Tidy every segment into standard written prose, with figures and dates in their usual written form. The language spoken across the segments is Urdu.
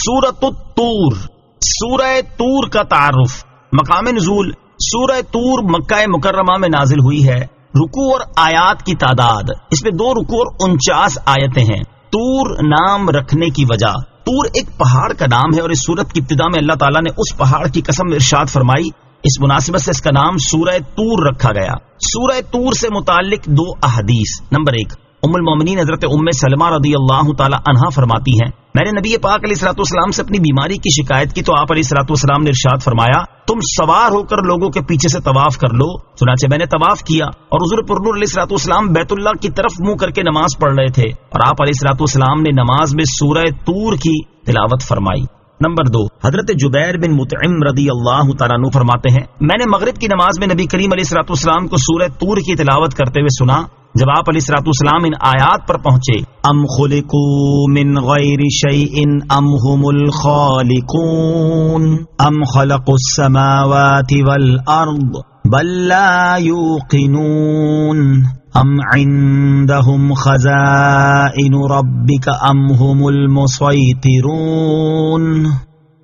سورۃ الطور، سورہ طور کا تعارف۔ مقام نزول، سورہ طور مکہ مکرمہ میں نازل ہوئی ہے۔ رکوع اور آیات کی تعداد، اس میں 2 رکوع اور 49 آیتیں ہیں۔ طور نام رکھنے کی وجہ، طور ایک پہاڑ کا نام ہے اور اس سورت کی ابتدا میں اللہ تعالیٰ نے اس پہاڑ کی قسم ارشاد فرمائی، اس مناسبت سے اس کا نام سورہ طور رکھا گیا۔ سورہ طور سے متعلق 2 احادیث۔ نمبر 1، ام المومنین حضرت ام سلمہ رضی اللہ تعالی عنہا فرماتی ہیں، میں نے نبی پاک علیہ الصلوۃ والسلام سے اپنی بیماری کی شکایت کی تو آپ علیہ الصلوۃ والسلام نے ارشاد فرمایا، تم سوار ہو کر لوگوں کے پیچھے سے طواف کر لو۔ چنانچہ میں نے طواف کیا اور حضور پرنور علیہ الصلوۃ والسلام بیت اللہ کی طرف منہ کر کے نماز پڑھ رہے تھے اور آپ علیہ الصلوۃ والسلام نے نماز میں سورہ طور کی تلاوت فرمائی۔ نمبر 2، حضرت جبیر بن مطعم رضی اللہ تعالیٰ عنہ فرماتے ہیں، میں نے مغرب کی نماز میں نبی کریم علیہ الصلوۃ والسلام کو سورہ طور کی تلاوت کرتے ہوئے سنا۔ جب آپ علیہ الصلوۃ والسلام ان آیات پر پہنچے، ام خلقوا من غیر شیء ام هم الخالقون ام خلقوا السماوات والارض بل لا یوقنون ام عندهم خزائن ربک ام هم المسیطرون۔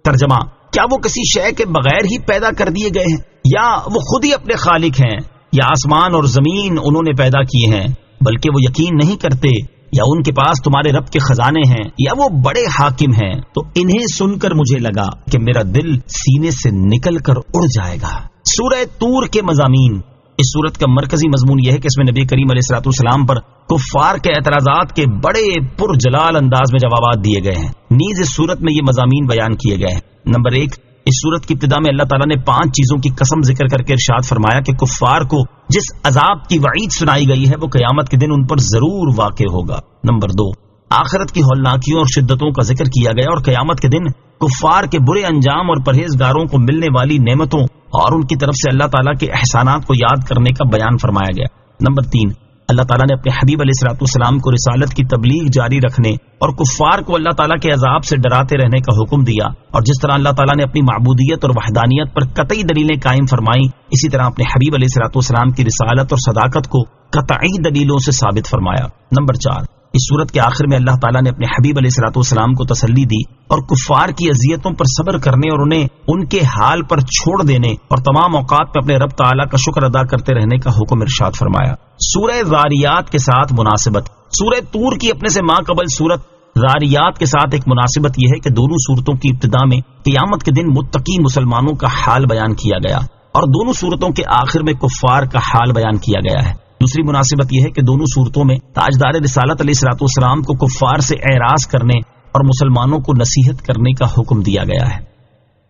ترجمہ، کیا وہ کسی شے کے بغیر ہی پیدا کر دیے گئے ہیں یا وہ خود ہی اپنے خالق ہیں، یا آسمان اور زمین انہوں نے پیدا کیے ہیں، بلکہ وہ یقین نہیں کرتے، یا ان کے پاس تمہارے رب کے خزانے ہیں، یا وہ بڑے حاکم ہیں۔ تو انہیں سن کر مجھے لگا کہ میرا دل سینے سے نکل کر اڑ جائے گا۔ سورہ طور کے مضامین، اس سورت کا مرکزی مضمون یہ ہے کہ اس میں نبی کریم علیہ الصلوۃ والسلام پر کفار کے اعتراضات کے بڑے پرجلال انداز میں جوابات دیے گئے ہیں۔ نیز اس سورت میں یہ مضامین بیان کیے گئے ہیں۔ نمبر 1، اس سورت کی ابتدا میں اللہ تعالیٰ نے 5 چیزوں کی قسم ذکر کر کے ارشاد فرمایا کہ کفار کو جس عذاب کی وعید سنائی گئی ہے وہ قیامت کے دن ان پر ضرور واقع ہوگا۔ نمبر 2، آخرت کی ہولناکیوں اور شدتوں کا ذکر کیا گیا اور قیامت کے دن کفار کے برے انجام اور پرہیزگاروں کو ملنے والی نعمتوں اور ان کی طرف سے اللہ تعالیٰ کے احسانات کو یاد کرنے کا بیان فرمایا گیا۔ نمبر 3، اللہ تعالیٰ نے اپنے حبیب علیہ الصلوۃ والسلام کو رسالت کی تبلیغ جاری رکھنے اور کفار کو اللہ تعالیٰ کے عذاب سے ڈراتے رہنے کا حکم دیا، اور جس طرح اللہ تعالیٰ نے اپنی معبودیت اور وحدانیت پر قطعی دلیلیں قائم فرمائیں، اسی طرح اپنے حبیب علیہ الصلوۃ والسلام کی رسالت اور صداقت کو قطعی دلیلوں سے ثابت فرمایا۔ نمبر 4، اس سورت کے آخر میں اللہ تعالیٰ نے اپنے حبیب علیہ الصلوۃ والسلام کو تسلی دی اور کفار کی اذیتوں پر صبر کرنے اور انہیں ان کے حال پر چھوڑ دینے اور تمام اوقات میں اپنے رب تعالیٰ کا شکر ادا کرتے رہنے کا حکم ارشاد فرمایا۔ سورہ ذاریات کے ساتھ مناسبت، سورہ طور کی اپنے سے ماقبل سورت ذاریات کے ساتھ ایک مناسبت یہ ہے کہ دونوں سورتوں کی ابتدا میں قیامت کے دن متقی مسلمانوں کا حال بیان کیا گیا اور دونوں سورتوں کے آخر میں کفار کا حال بیان کیا گیا ہے۔ دوسری مناسبت یہ ہے کہ دونوں صورتوں میں تاجدار رسالت علیہ الصلوۃ والسلام کو کفار سے اعراض کرنے اور مسلمانوں کو نصیحت کرنے کا حکم دیا گیا ہے۔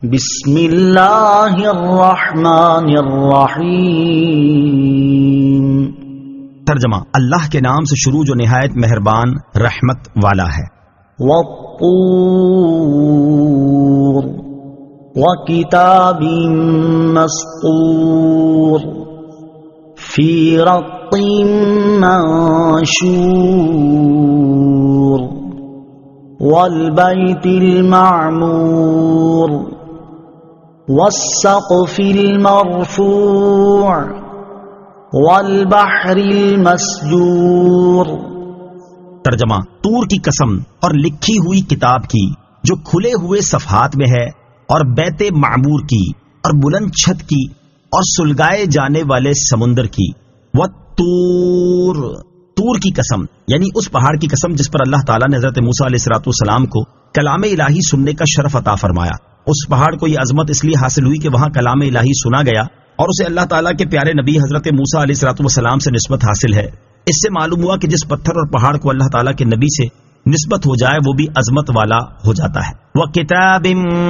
بسم اللہ الرحمن الرحیم۔ ترجمہ، اللہ کے نام سے شروع جو نہایت مہربان رحمت والا ہے۔ والطور وکتاب مسطور فی رق منشور والبیت المعمور والسقف المرفوع والبحر المسجور۔ ترجمہ، طور کی قسم اور لکھی ہوئی کتاب کی جو کھلے ہوئے صفحات میں ہے، اور بیت معمور کی اور بلند چھت کی اور سلگائے جانے والے سمندر کی۔ والطور، طور کی قسم یعنی اس پہاڑ کی قسم جس پر اللہ تعالیٰ نے حضرت موسیٰ علیہ الصلوۃ والسلام کو کلام الہی سننے کا شرف عطا فرمایا۔ اس پہاڑ کو یہ عظمت اس لیے حاصل ہوئی کہ وہاں کلام الہی سنا گیا اور اسے اللہ تعالیٰ کے پیارے نبی حضرت موسیٰ علیہ الصلوۃ والسلام سے نسبت حاصل ہے۔ اس سے معلوم ہوا کہ جس پتھر اور پہاڑ کو اللہ تعالیٰ کے نبی سے نسبت ہو جائے وہ بھی عظمت والا ہو جاتا ہے۔ وَكِتَابٍ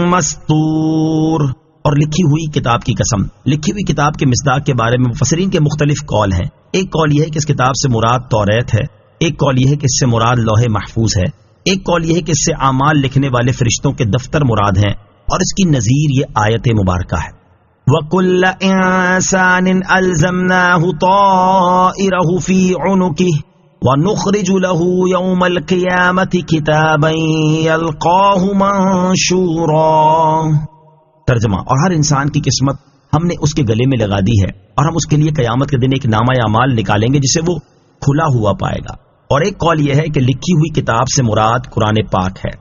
مَّسْطُورٍ، اور لکھی ہوئی کتاب کی قسم۔ لکھی ہوئی کتاب کے مصداق کے بارے میں مفسرین کے مختلف قول ہیں۔ ایک قول یہ ہے کہ اس کتاب سے مراد توریت ہے، ایک قول یہ ہے کہ اس سے مراد لوح محفوظ ہے، ایک قول یہ ہے کہ اس سے اعمال لکھنے والے فرشتوں کے دفتر مراد ہیں، اور اس کی نظیر یہ آیت مبارکہ ہے۔ وَكُلَّ إِنسَانٍ أَلْزَمْنَاهُ طَائِرَهُ فِي عُنُقِهِ وَنُخْرِجُ لَهُ يَوْمَ الْقِيَامَةِ كِتَابًا يَلْقَاهُ مَنشُورًا۔ ترجمہ، اور ہر انسان کی قسمت ہم نے اس کے گلے میں لگا دی ہے اور ہم اس کے لیے قیامت کے دن ایک نامہ اعمال نکالیں گے جسے وہ کھلا ہوا پائے گا۔ اور ایک قول یہ ہے کہ لکھی ہوئی کتاب سے مراد قرآن پاک ہے۔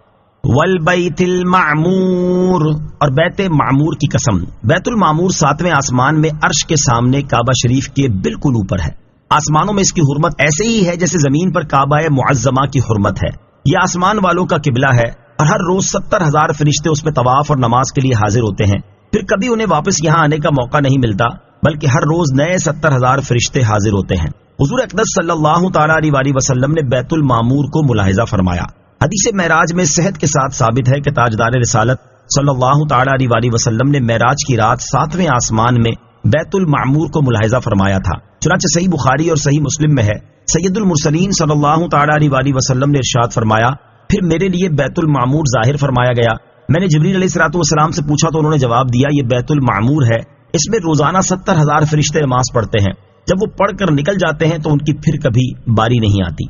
والبیت المعمور، اور بیت معمور کی قسم۔ بیت المعمور 7ویں آسمان میں عرش کے سامنے کعبہ شریف کے بالکل اوپر ہے۔ آسمانوں میں اس کی حرمت ایسے ہی ہے جیسے زمین پر کعبہ معظمہ کی حرمت ہے۔ یہ آسمان والوں کا قبلہ ہے اور ہر روز 70,000 فرشتے اس میں طواف اور نماز کے لیے حاضر ہوتے ہیں۔ پھر کبھی انہیں واپس یہاں آنے کا موقع نہیں ملتا، بلکہ ہر روز نئے 70,000 فرشتے حاضر ہوتے ہیں۔ حضور اقدس صلی اللہ تعالی علیہ وسلم نے بیت المعمور کو ملاحظہ فرمایا۔ حدیث معراج میں صحت کے ساتھ ثابت ہے کہ تاجدار رسالت صلی اللہ تعالی علیہ وسلم نے معراج کی رات 7ویں آسمان میں بیت المعمور کو ملاحظہ فرمایا تھا۔ چنانچہ صحیح بخاری اور صحیح مسلم میں ہے، سید المرسلین صلی اللہ تعالی علیہ وسلم نے ارشاد فرمایا، پھر میرے لیے بیت المعمور ظاہر فرمایا گیا۔ میں نے جبریل علیہ الصلوۃ والسلام سے پوچھا تو انہوں نے جواب دیا، یہ بیت المعمور ہے، اس میں روزانہ 70,000 فرشتے نماز پڑھتے ہیں، جب وہ پڑھ کر نکل جاتے ہیں تو ان کی پھر کبھی باری نہیں آتی۔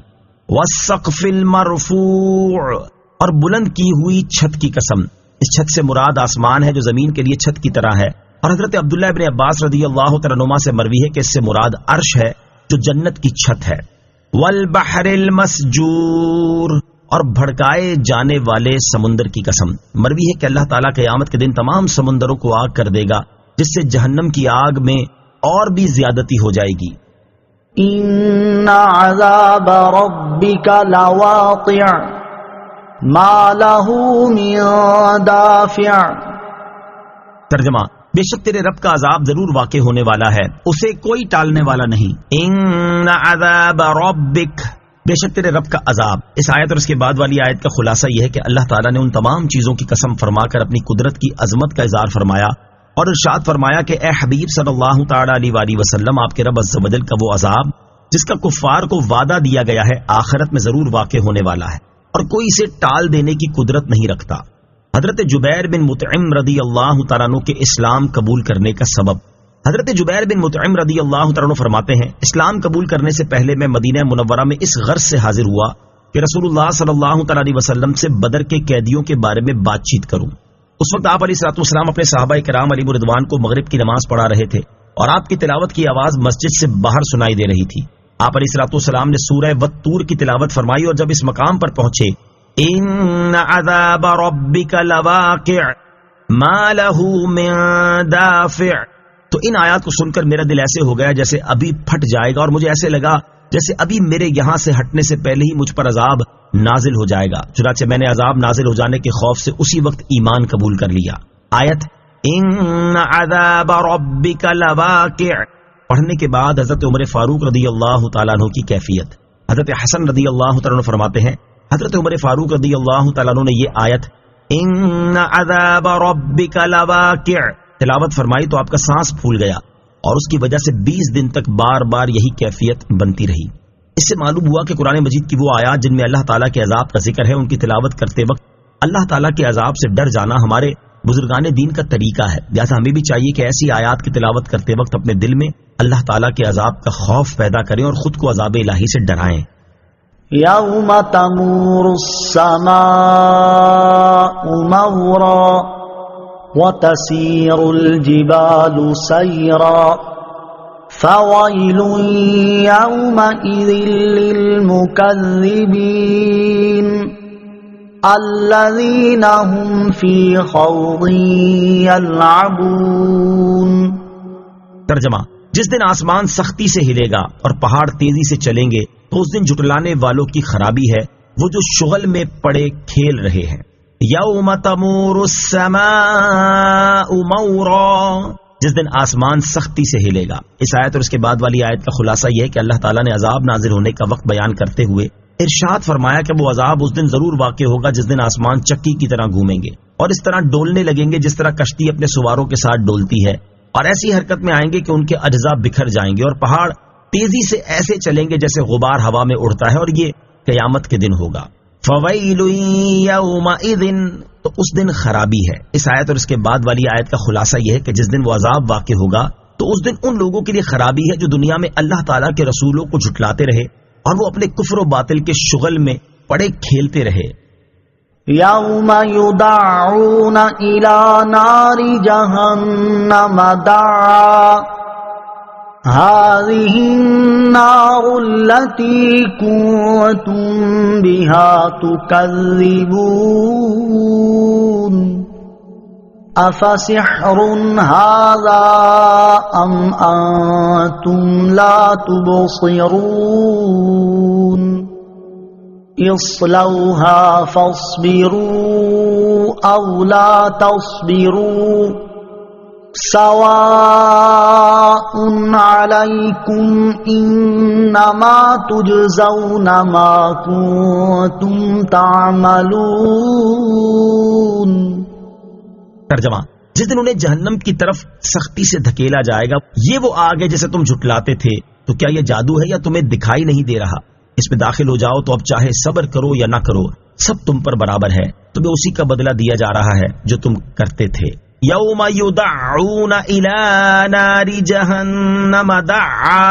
والسقف المرفوع، اور بلند کی ہوئی چھت کی قسم۔ اس چھت سے مراد آسمان ہے جو زمین کے لیے چھت کی طرح ہے، اور حضرت عبداللہ ابن عباس رضی اللہ تعالیٰ عنہما سے مروی ہے کہ اس سے مراد عرش ہے جو جنت کی چھت ہے۔ والبحر المسجور، اور بھڑکائے جانے والے سمندر کی قسم۔ مروی ہے کہ اللہ تعالیٰ قیامت کے دن تمام سمندروں کو آگ کر دے گا، جس سے جہنم کی آگ میں اور بھی زیادتی ہو جائے گی۔ ان عذاب ربک لواقع ما له من دافع۔ ترجمہ، بے شک تیرے رب کا عذاب ضرور واقع ہونے والا ہے، اسے کوئی ٹالنے والا نہیں۔ ان عذاب ربک، بے شک تیرے رب کا عذاب۔ اس آیت اور اس کے بعد والی آیت کا خلاصہ یہ ہے کہ اللہ تعالیٰ نے ان تمام چیزوں کی قسم فرما کر اپنی قدرت کی عظمت کا اظہار فرمایا اور ارشاد فرمایا کہ اے حبیب صلی اللہ تعالی علیہ وسلم، آپ کے رب عز و جل کا وہ عذاب جس کا کفار کو وعدہ دیا گیا ہے آخرت میں ضرور واقع ہونے والا ہے، اور کوئی اسے ٹال دینے کی قدرت نہیں رکھتا۔ حضرت جبیر بن مطعم رضی اللہ تعالیٰ عنہ کے اسلام قبول کرنے کا سبب۔ حضرت جبیر بن مطعم رضی اللہ تعالیٰ عنہ فرماتے ہیں، اسلام قبول کرنے سے پہلے میں مدینہ منورہ میں اس غرض سے حاضر ہوا کہ رسول اللہ صلی اللہ تعالیٰ علیہ وسلم سے بدر کے قیدیوں کے بارے میں بات چیت کروں۔ اس وقت آپ علیہ الصلوۃ والسلام اپنے صحابہ کرام علیہ رضوان کو مغرب کی نماز پڑھا رہے تھے، اور آپ کی تلاوت کی آواز مسجد سے باہر سنائی دے رہی تھی۔ آپ علیہ الصلوۃ والسلام نے سورہ والطور کی تلاوت فرمائی، اور جب اس مقام پر پہنچے، ان عذاب ربک لواقع ما له من دافع، تو ان آیات کو سن کر میرا دل ایسے ہو گیا جیسے ابھی پھٹ جائے گا، اور مجھے ایسے لگا جیسے ابھی میرے یہاں سے ہٹنے سے پہلے ہی مجھ پر عذاب نازل ہو جائے گا۔ چنانچہ میں نے عذاب نازل ہو جانے کے خوف سے اسی وقت ایمان قبول کر لیا۔ آیت ان عذاب ربک لواقع پڑھنے کے بعد حضرت عمر فاروق رضی اللہ تعالیٰ عنہ کی کیفیت۔ حضرت حسن رضی اللہ تعالیٰ عنہ فرماتے ہیں، حضرت عمر فاروق رضی اللہ تعالیٰ عنہ نے یہ آیت ان عذاب ربک لواقع تلاوت فرمائی تو آپ کا سانس پھول گیا، اور اس کی وجہ سے 20 دن تک بار بار یہی کیفیت بنتی رہی۔ اس سے معلوم ہوا کہ قرآن مجید کی وہ آیات جن میں اللہ تعالیٰ کے عذاب کا ذکر ہے، ان کی تلاوت کرتے وقت اللہ تعالیٰ کے عذاب سے ڈر جانا ہمارے بزرگان دین کا طریقہ ہے، لہٰذا ہمیں بھی چاہیے کہ ایسی آیات کی تلاوت کرتے وقت اپنے دل میں اللہ تعالیٰ کے عذاب کا خوف پیدا کریں اور خود کو عذاب الہی سے ڈرائیں۔ یوم تمور السماء مورا وتسير الجبال سيرا فويل يومئذ للمكذبين الذين هم في خوض يلعبون۔ ترجمہ، جس دن آسمان سختی سے ہلے گا اور پہاڑ تیزی سے چلیں گے تو اس دن جھٹلانے والوں کی خرابی ہے، وہ جو شغل میں پڑے کھیل رہے ہیں۔ یوم تمور السماء مورا، جس دن آسمان سختی سے ہلے گا۔ اس آیت اور اس کے بعد والی آیت کا خلاصہ یہ ہے کہ اللہ تعالیٰ نے عذاب نازل ہونے کا وقت بیان کرتے ہوئے ارشاد فرمایا کہ وہ عذاب اس دن ضرور واقع ہوگا جس دن آسمان چکی کی طرح گھومیں گے اور اس طرح ڈولنے لگیں گے جس طرح کشتی اپنے سواروں کے ساتھ ڈولتی ہے، اور ایسی حرکت میں آئیں گے کہ ان کے اجزاء بکھر جائیں گے، اور پہاڑ تیزی سے ایسے چلیں گے جیسے غبار ہوا میں اڑتا ہے، اور یہ قیامت کے دن ہوگا۔ فویل یومئذ، تو اس دن خرابی ہے۔ اس آیت اور اس کے بعد والی آیت کا خلاصہ یہ ہے کہ جس دن وہ عذاب واقع ہوگا تو اس دن ان لوگوں کے لیے خرابی ہے جو دنیا میں اللہ تعالیٰ کے رسولوں کو جھٹلاتے رہے اور وہ اپنے کفر و باطل کے شغل میں پڑے کھیلتے رہے۔ یوم یدعون الی نار جہنم دعا هذه النار التي كنتم بها تكذبون أفسحر هذا أم أنتم لا تبصرون اصلوها فاصبروا أو لا تصبروا سواء عليكم انما تجزون ما كنتم تعملون۔ ترجمہ، جس دن انہیں جہنم کی طرف سختی سے دھکیلا جائے گا، یہ وہ آگ ہے جسے تم جھٹلاتے تھے، تو کیا یہ جادو ہے یا تمہیں دکھائی نہیں دے رہا؟ اس میں داخل ہو جاؤ تو اب چاہے صبر کرو یا نہ کرو، سب تم پر برابر ہے، تمہیں اسی کا بدلہ دیا جا رہا ہے جو تم کرتے تھے۔ یوم یدعون الی نار جہنم دعا،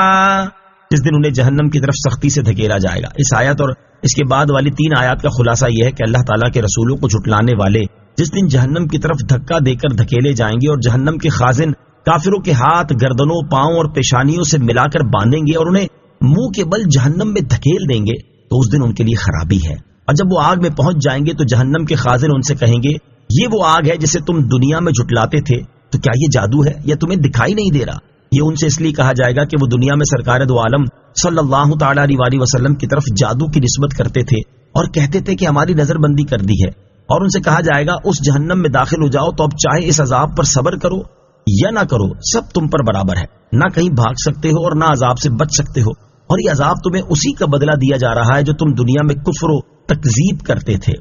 جس دن انہیں جہنم کی طرف سختی سے دھکیلا جائے گا۔ اس آیت اور اس کے بعد والی 3 آیات کا خلاصہ یہ ہے کہ اللہ تعالیٰ کے رسولوں کو جھٹلانے والے جس دن جہنم کی طرف دھکا دے کر دھکیلے جائیں گے اور جہنم کے خازن کافروں کے ہاتھ، گردنوں، پاؤں اور پیشانیوں سے ملا کر باندھیں گے اور انہیں منہ کے بل جہنم میں دھکیل دیں گے، تو اس دن ان کے لیے خرابی ہے۔ اور جب وہ آگ میں پہنچ جائیں گے تو جہنم کے خازن ان سے کہیں گے، یہ وہ آگ ہے جسے تم دنیا میں جھٹلاتے تھے، تو کیا یہ جادو ہے یا تمہیں دکھائی نہیں دے رہا؟ یہ ان سے اس لیے کہا جائے گا کہ وہ دنیا میں سرکار دو عالم صلی اللہ تعالی علیہ وسلم کی طرف جادو کی نسبت کرتے تھے اور کہتے تھے کہ ہماری نظر بندی کر دی ہے، اور ان سے کہا جائے گا اس جہنم میں داخل ہو جاؤ تو اب چاہے اس عذاب پر صبر کرو یا نہ کرو، سب تم پر برابر ہے، نہ کہیں بھاگ سکتے ہو اور نہ عذاب سے بچ سکتے ہو، اور یہ عذاب تمہیں اسی کا بدلہ دیا جا رہا ہے جو تم دنیا میں کفر و تکذیب کرتے تھے۔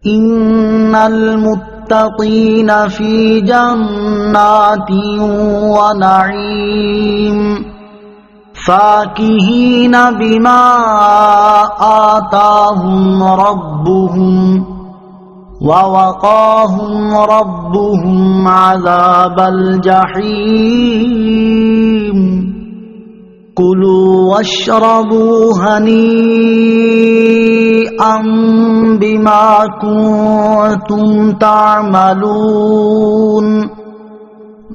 ان المتقین فی جنات ونعیم فاکہین بما آتاہم ربہم ووقاہم ربہم عذاب الجحیم کلوا واشربوا ہنیئا بما کنتم تعملون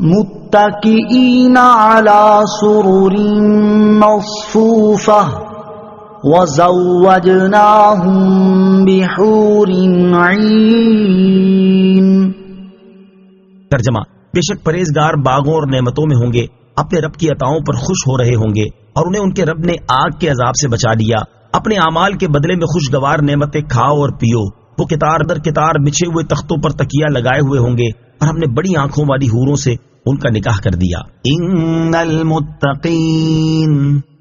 متکئین علی سرر مصفوفہ وزوجناہم بحور عین۔ ترجمہ، بے شک پرہیزگار باغوں اور نعمتوں میں ہوں گے، اپنے رب کی عطاؤں پر خوش ہو رہے ہوں گے، اور انہیں ان کے رب نے آگ کے عذاب سے بچا لیا۔ اپنے اعمال کے بدلے میں خوشگوار نعمتیں کھاؤ اور پیو، وہ کتار در کتار بچھے ہوئے تختوں پر تکیہ لگائے ہوئے ہوں گے، اور ہم نے بڑی آنکھوں والی حوروں سے ان کا نکاح کر دیا۔ ان المتقین،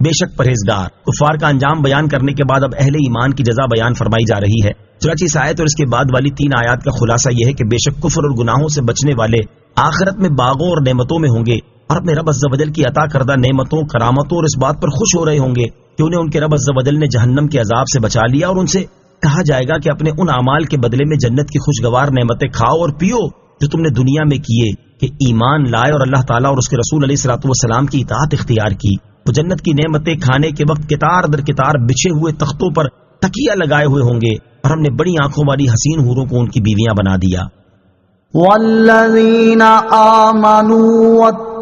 بے شک پرہیزگار۔ کفار کا انجام بیان کرنے کے بعد اب اہل ایمان کی جزا بیان فرمائی جا رہی ہے۔ چنانچہ اس آیت اور اس کے بعد والی 3 آیات کا خلاصہ یہ ہے کہ بے شک کفر اور گناہوں سے بچنے والے آخرت میں باغوں اور نعمتوں میں ہوں گے، اور اپنے رب عز و جل کی عطا کردہ نعمتوں، کرامتوں اور اس بات پر خوش ہو رہے ہوں گے کہ انہیں ان کے رب عز و جل نے جہنم کے عذاب سے بچا لیا، اور ان سے کہا جائے گا کہ اپنے ان اعمال کے بدلے میں جنت کی خوشگوار نعمتیں کھاؤ اور پیو جو تم نے دنیا میں کیے، کہ ایمان لائے اور اللہ تعالیٰ اور اس کے رسول علیہ الصلوۃ والسلام کی اطاعت اختیار کی۔ وہ جنت کی نعمتیں کھانے کے وقت کتار در کتار بچھے ہوئے تختوں پر تکیہ لگائے ہوئے ہوں گے، اور ہم نے بڑی آنکھوں والی حسین حوروں کو ان کی بیویاں بنا دیا۔ والذین آمنوا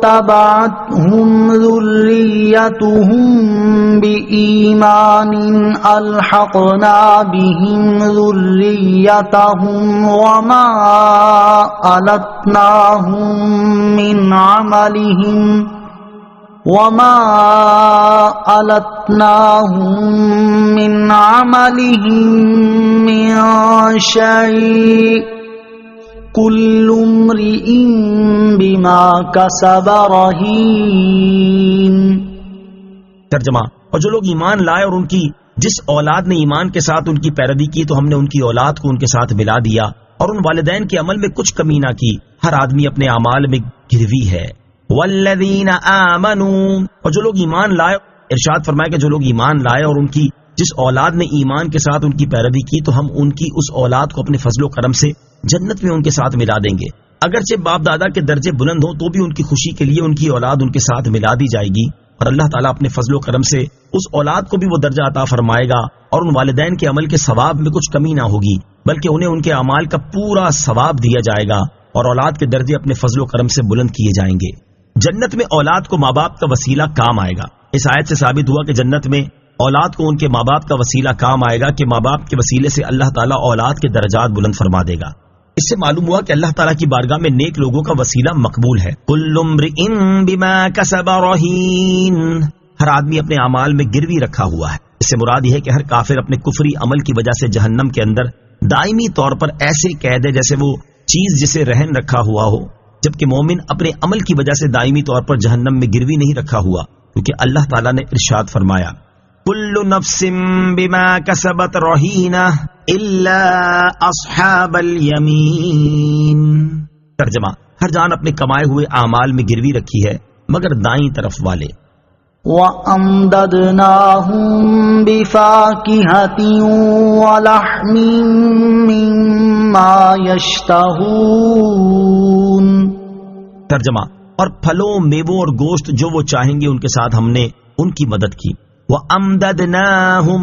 واتبعتهم ذریتهم بإیمان الحقنا بهم ذریتهم وما ألتناهم من عملهم من شيء کل امرئ بما کسب رہین۔ ترجمہ، اور جو لوگ ایمان لائے اور ان کی جس اولاد نے ایمان کے ساتھ ان کی پیروی کی تو ہم نے ان کی اولاد کو ان کے ساتھ ملا دیا، اور ان والدین کے عمل میں کچھ کمی نہ کی، ہر آدمی اپنے اعمال میں گروی ہے۔ والذین آمنوا، اور جو لوگ ایمان لائے، ارشاد فرمایا کہ جو لوگ ایمان لائے اور ان کی جس اولاد نے ایمان کے ساتھ ان کی پیروی کی تو ہم ان کی اس اولاد کو اپنے فضل و کرم سے جنت میں ان کے ساتھ ملا دیں گے۔ اگرچہ باپ دادا کے درجے بلند ہوں تو بھی ان کی خوشی کے لیے ان کی اولاد ان کے ساتھ ملا دی جائے گی، اور اللہ تعالیٰ اپنے فضل و کرم سے اس اولاد کو بھی وہ درجہ عطا فرمائے گا، اور ان والدین کے عمل کے ثواب میں کچھ کمی نہ ہوگی، بلکہ انہیں ان کے اعمال کا پورا ثواب دیا جائے گا، اور اولاد کے درجے اپنے فضل و کرم سے بلند کیے جائیں گے۔ جنت میں اولاد کو ماں باپ کا وسیلہ کام آئے گا۔ اس آیت سے ثابت ہوا کہ جنت میں اولاد کو ان کے ماں باپ کا وسیلہ کام آئے گا کہ ماں باپ کے وسیلے سے اللہ تعالیٰ اولاد کے درجات بلند فرما دے گا۔ اس سے معلوم ہوا کہ اللہ تعالیٰ کی بارگاہ میں نیک لوگوں کا وسیلہ مقبول ہے۔ کل امرئ بما کسب رہین، ہر آدمی اپنے اعمال میں گروی رکھا ہوا ہے۔ اس سے مراد یہ ہے کہ ہر کافر اپنے کفری عمل کی وجہ سے جہنم کے اندر دائمی طور پر ایسے قید ہے جیسے وہ چیز جسے رہن رکھا ہوا ہو، جبکہ مومن اپنے عمل کی وجہ سے دائمی طور پر جہنم میں گروی نہیں رکھا ہوا، کیونکہ اللہ تعالیٰ نے ارشاد فرمایا کل نفس بما کسبت رہینہ الا اصحاب الیمین۔ ترجمہ، ہر جان اپنے کمائے ہوئے اعمال میں گروی رکھی ہے مگر دائیں طرف والے۔ وَأَمْدَدْنَاهُمْ بِفَاكِهَةٍ وَلَحْمٍ مِّمَّا يَشْتَهُونَ۔ ترجمہ، اور پھلوں، میووں اور گوشت جو وہ چاہیں گے ان کے ساتھ ہم نے ان کی مدد کی۔ وَأَمْدَدْنَاهُمْ،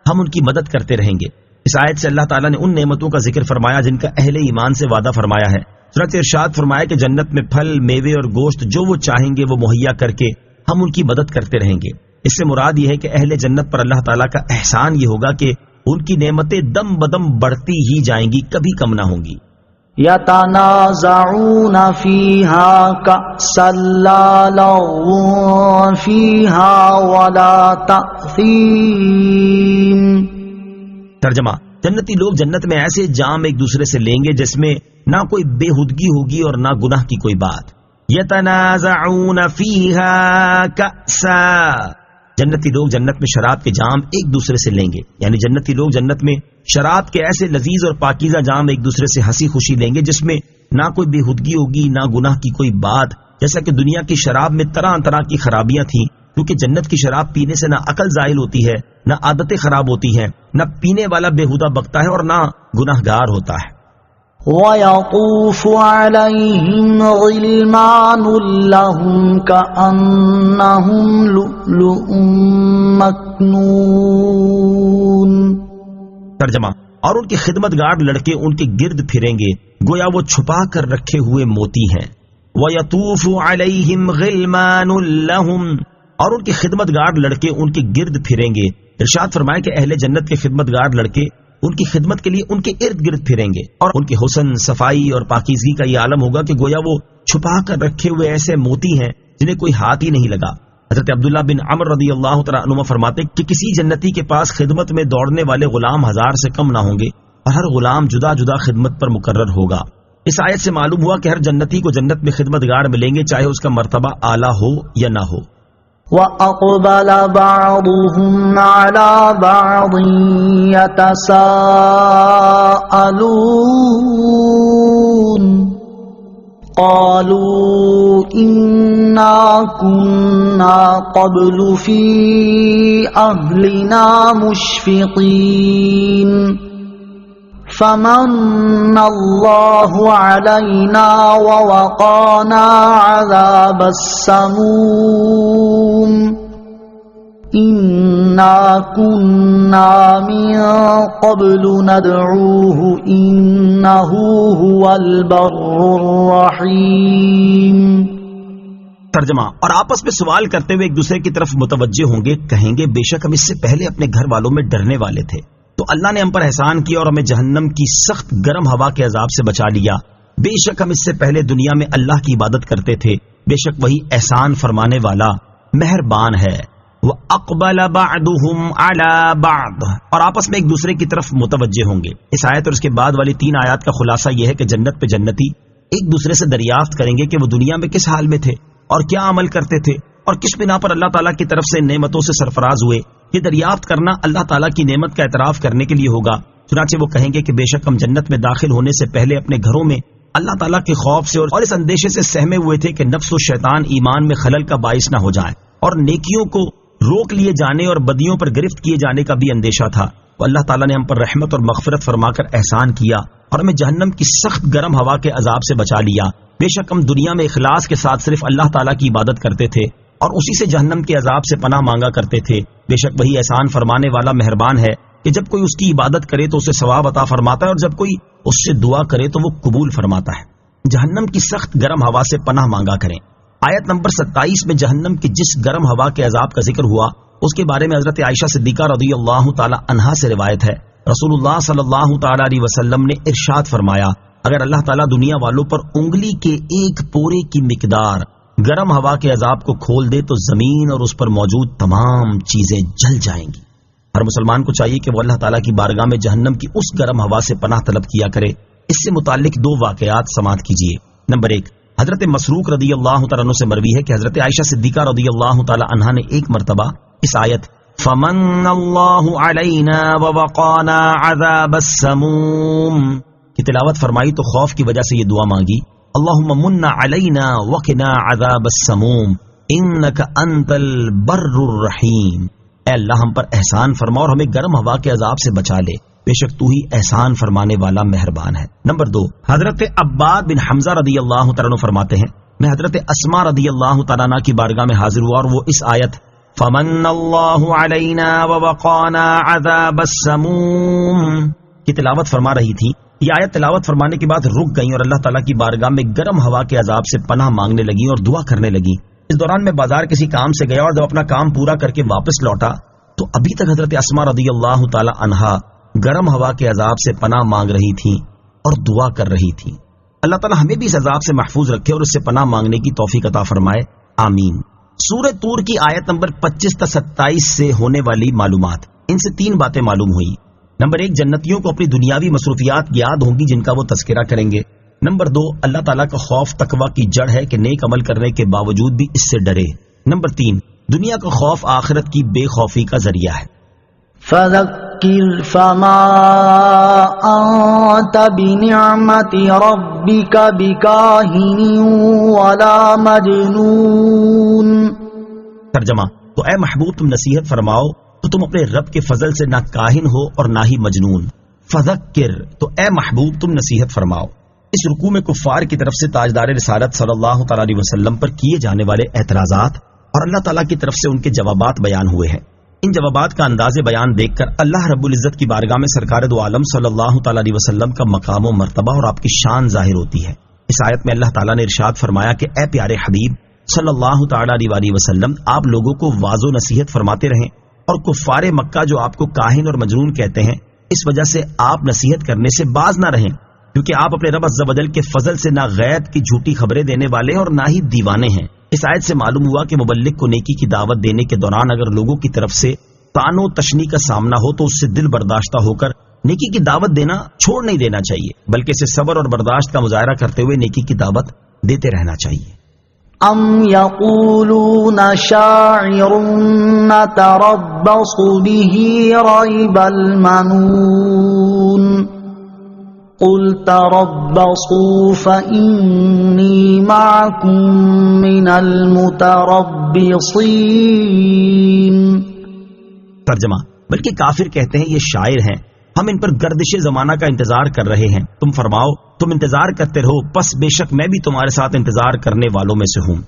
ہم ان کی مدد کرتے رہیں گے۔ اس آیت سے اللہ تعالیٰ نے ان نعمتوں کا ذکر فرمایا جن کا اہل ایمان سے وعدہ فرمایا ہے۔ چنانچہ ارشاد فرمایا کہ جنت میں پھل، میوے اور گوشت جو وہ چاہیں گے وہ مہیا کر کے ہم ان کی مدد کرتے رہیں گے۔ اس سے مراد یہ ہے کہ اہل جنت پر اللہ تعالیٰ کا احسان یہ ہوگا کہ ان کی نعمتیں دم بدم بڑھتی ہی جائیں گی، کبھی کم نہ ہوں گی۔ يَتَنَازَعُونَ فِيهَا كَأْسًا لَّا لَغْوٌ فِيهَا وَلَا تَأْثِيمٌ۔ ترجمہ، جنتی لوگ جنت میں ایسے جام ایک دوسرے سے لیں گے جس میں نہ کوئی بےہودگی ہوگی اور نہ گناہ کی کوئی بات۔ یتنازعون فیہا کأسا، جنتی لوگ جنت میں شراب کے جام ایک دوسرے سے لیں گے، یعنی جنتی لوگ جنت میں شراب کے ایسے لذیذ اور پاکیزہ جام ایک دوسرے سے ہنسی خوشی لیں گے جس میں نہ کوئی بےہودگی ہوگی نہ گناہ کی کوئی بات، جیسا کہ دنیا کی شراب میں طرح طرح کی خرابیاں تھیں، کیونکہ جنت کی شراب پینے سے نہ عقل زائل ہوتی ہے، نہ عادتیں خراب ہوتی ہیں، نہ پینے والا بےہودہ بکتا ہے اور نہ گناہگار ہوتا ہے۔ وَيَطُوفُ عَلَيْهِمْ غِلْمَانٌ لَّهُمْ كَأَنَّهُمْ لُؤْلُؤٌ مَّكْنُونٌ۔ ترجمہ، اور ان کے خدمتگار لڑکے ان کے گرد پھریں گے گویا وہ چھپا کر رکھے ہوئے موتی ہیں۔ وَيَطُوفُ عَلَيْهِمْ غِلْمَانٌ لَّهُمْ، اور ان کے خدمتگار لڑکے ان کے گرد پھریں گے۔ ارشاد فرمائے کہ اہل جنت کے خدمتگار لڑکے ان کی خدمت کے لیے ان کے ارد گرد پھریں گے، اور ان کے حسن، صفائی اور پاکیزگی کا یہ عالم ہوگا کہ گویا وہ چھپا کر رکھے ہوئے ایسے موتی ہیں جنہیں کوئی ہاتھ ہی نہیں لگا۔ حضرت عبداللہ بن عمر رضی اللہ تعالیٰ عنہ فرماتے کہ کسی جنتی کے پاس خدمت میں دوڑنے والے غلام 1000 سے کم نہ ہوں گے، اور ہر غلام جدا جدا خدمت پر مقرر ہوگا۔ اس آیت سے معلوم ہوا کہ ہر جنتی کو جنت میں خدمتگار ملیں گے، چاہے اس کا مرتبہ اعلیٰ ہو یا نہ ہو۔ وَأَقْبَلَ بَعْضُهُمْ عَلَى بَعْضٍ يَتَسَاءَلُونَ قَالُوا إِنَّا كُنَّا قَبْلُ فِي أَهْلِنَا مُشْفِقِينَ فَمَنَّ اللَّهُ عَلَيْنَا وَوَقَانَا عَذَابَ السَّمُومِ إِنَّا كُنَّا مِن قَبْلُ نَدْعُوهُ إِنَّهُ هُوَ الْبَرُّ الرَّحِيمُ۔ ترجمہ، اور آپس میں سوال کرتے ہوئے ایک دوسرے کی طرف متوجہ ہوں گے، کہیں گے بے شک ہم اس سے پہلے اپنے گھر والوں میں ڈرنے والے تھے، تو اللہ نے ہم پر احسان کیا اور ہمیں جہنم کی سخت گرم ہوا کے عذاب سے بچا لیا۔ بے شک ہم اس سے پہلے دنیا میں اللہ کی عبادت کرتے تھے، بے شک وہی احسان فرمانے والا مہربان ہے۔ وَأَقْبَلَ بَعْضُهُمْ عَلَى بَعْضٍ، اور آپس میں ایک دوسرے کی طرف متوجہ ہوں گے۔ اس آیت اور اس کے بعد والی 3 آیات کا خلاصہ یہ ہے کہ جنت پہ جنتی ایک دوسرے سے دریافت کریں گے کہ وہ دنیا میں کس حال میں تھے اور کیا عمل کرتے تھے اور کس بنا پر اللہ تعالیٰ کی طرف سے نعمتوں سے سرفراز ہوئے۔ یہ دریافت کرنا اللہ تعالیٰ کی نعمت کا اعتراف کرنے کے لیے ہوگا۔ چنانچہ وہ کہیں گے کہ بے شک ہم جنت میں داخل ہونے سے پہلے اپنے گھروں میں اللہ تعالیٰ کے خوف سے اور اس اندیشے سے سہمے ہوئے تھے کہ نفس و شیطان ایمان میں خلل کا باعث نہ ہو جائیں، اور نیکیوں کو روک لیے جانے اور بدیوں پر گرفت کیے جانے کا بھی اندیشہ تھا۔ تو اللہ تعالیٰ نے ہم پر رحمت اور مغفرت فرما کر احسان کیا اور ہمیں جہنم کی سخت گرم ہوا کے عذاب سے بچا لیا۔ بے شک ہم دنیا میں اخلاص کے ساتھ صرف اللہ تعالیٰ کی عبادت کرتے تھے اور اسی سے جہنم کے عذاب سے پناہ مانگا کرتے تھے۔ بے شک وہی احسان فرمانے والا مہربان ہے کہ جب کوئی اس کی عبادت کرے تو اسے ثواب عطا فرماتا ہے، اور جب کوئی اس سے دعا کرے تو وہ قبول فرماتا ہے۔ جہنم کی سخت گرم ہوا سے پناہ مانگا کریں آیت نمبر 27 میں جہنم کی جس گرم ہوا کے عذاب کا ذکر ہوا اس کے بارے میں حضرت عائشہ صدیقہ رضی اللہ تعالی عنہا سے روایت ہے، رسول اللہ صلی اللہ تعالی علیہ وسلم نے ارشاد فرمایا، اگر اللہ تعالیٰ دنیا والوں پر انگلی کے ایک پورے کی مقدار گرم ہوا کے عذاب کو کھول دے تو زمین اور اس پر موجود تمام چیزیں جل جائیں گی۔ ہر مسلمان کو چاہیے کہ وہ اللہ تعالیٰ کی بارگاہ میں جہنم کی اس گرم ہوا سے پناہ طلب کیا کرے۔ اس سے متعلق 2 واقعات سماعت کیجیے۔ نمبر 1، حضرت مسروق رضی اللہ تعالیٰ عنہ سے مروی ہے کہ حضرت عائشہ صدیقہ رضی اللہ تعالیٰ عنہا نے ایک مرتبہ اس آیت فَمَنَّ اللَّهُ عَلَيْنَا وَوَقَانَا عَذَابَ السَّمُومِ کی تلاوت فرمائی تو خوف کی وجہ سے یہ دعا مانگی، اللہم من علینا وقنا عذاب السموم انک انت البر الرحیم، اے اللہ ہم پر احسان فرما اور ہمیں گرم ہوا کے عذاب سے بچا لے، بے شک تو ہی احسان فرمانے والا مہربان ہے۔ نمبر 2، حضرت عباد بن حمزہ رضی اللہ تعالیٰ عنہ فرماتے ہیں، میں حضرت اسما رضی اللہ تعالیٰ عنہ کی بارگاہ میں حاضر ہوا اور وہ اس آیت فمن اللہ علینا ووقانا عذاب السموم کی تلاوت فرما رہی تھی۔ یہ آیت تلاوت فرمانے کے بعد رک گئیں اور اللہ تعالیٰ کی بارگاہ میں گرم ہوا کے عذاب سے پناہ مانگنے لگیں اور دعا کرنے لگیں۔ اس دوران میں بازار کسی کام سے گیا اور جب اپنا کام پورا کر کے واپس لوٹا تو ابھی تک حضرت اسما رضی اللہ تعالی عنہا گرم ہوا کے عذاب سے پناہ مانگ رہی تھی اور دعا کر رہی تھی۔ اللہ تعالیٰ ہمیں بھی اس عذاب سے محفوظ رکھے اور اس سے پناہ مانگنے کی توفیق عطا فرمائے، آمین۔ سورہ طور کی آیت نمبر 25 تا 27 سے ہونے والی معلومات، ان سے 3 باتیں معلوم ہوئی۔ نمبر 1، جنتیوں کو اپنی دنیاوی مصروفیات یاد ہوں گی جن کا وہ تذکرہ کریں گے۔ نمبر 2، اللہ تعالیٰ کا خوف تقویٰ کی جڑ ہے کہ نیک عمل کرنے کے باوجود بھی اس سے ڈرے۔ نمبر 3، دنیا کا خوف آخرت کی بے خوفی کا ذریعہ ہے۔ فذکر فما انت بنعمت ربک بکاہن ولا مجنون۔ ترجمہ، تو اے محبوب تم نصیحت فرماؤ تو تم اپنے رب کے فضل سے نہ کاہن ہو اور نہ ہی مجنون۔ فذکر، تو اے محبوب تم نصیحت فرماؤ۔ اس رکوع میں کفار کی طرف سے تاجدار رسالت صلی اللہ تعالی علیہ وسلم پر کیے جانے والے اعتراضات اور اللہ تعالیٰ کی طرف سے ان کے جوابات بیان ہوئے ہیں۔ ان جوابات کا انداز بیان دیکھ کر اللہ رب العزت کی بارگاہ میں سرکار دو عالم صلی اللہ تعالی علیہ وسلم کا مقام و مرتبہ اور آپ کی شان ظاہر ہوتی ہے۔ اس آیت میں اللہ تعالیٰ نے ارشاد فرمایا کہ اے پیارے حبیب صلی اللہ تعالی علیہ وسلم، آپ لوگوں کو واضح و نصیحت فرماتے رہیں اور کفار مکہ جو آپ کو کاہن اور مجنون کہتے ہیں اس وجہ سے آپ نصیحت کرنے سے باز نہ رہیں، کیونکہ آپ اپنے رب عز و جل کے فضل سے نہ غیب کی جھوٹی خبریں دینے والے اور نہ ہی دیوانے ہیں۔ اس آیت سے معلوم ہوا کہ مبلغ کو نیکی کی دعوت دینے کے دوران اگر لوگوں کی طرف سے طعن و تشنیع کا سامنا ہو تو اس سے دل برداشتہ ہو کر نیکی کی دعوت دینا چھوڑ نہیں دینا چاہیے، بلکہ اسے صبر اور برداشت کا مظاہرہ کرتے ہوئے نیکی کی دعوت دیتے رہنا چاہیے۔ ام یقولون شاعر نتربص به ریب المنون قل تربصوا فإنی معکم من المتربصین۔ ترجمہ، بلکہ کافر کہتے ہیں یہ شاعر ہیں، ہم ان پر گردش زمانہ کا انتظار کر رہے ہیں، تم فرماؤ تم انتظار کرتے رہو، پس بے شک میں بھی تمہارے ساتھ انتظار کرنے والوں میں سے ہوں۔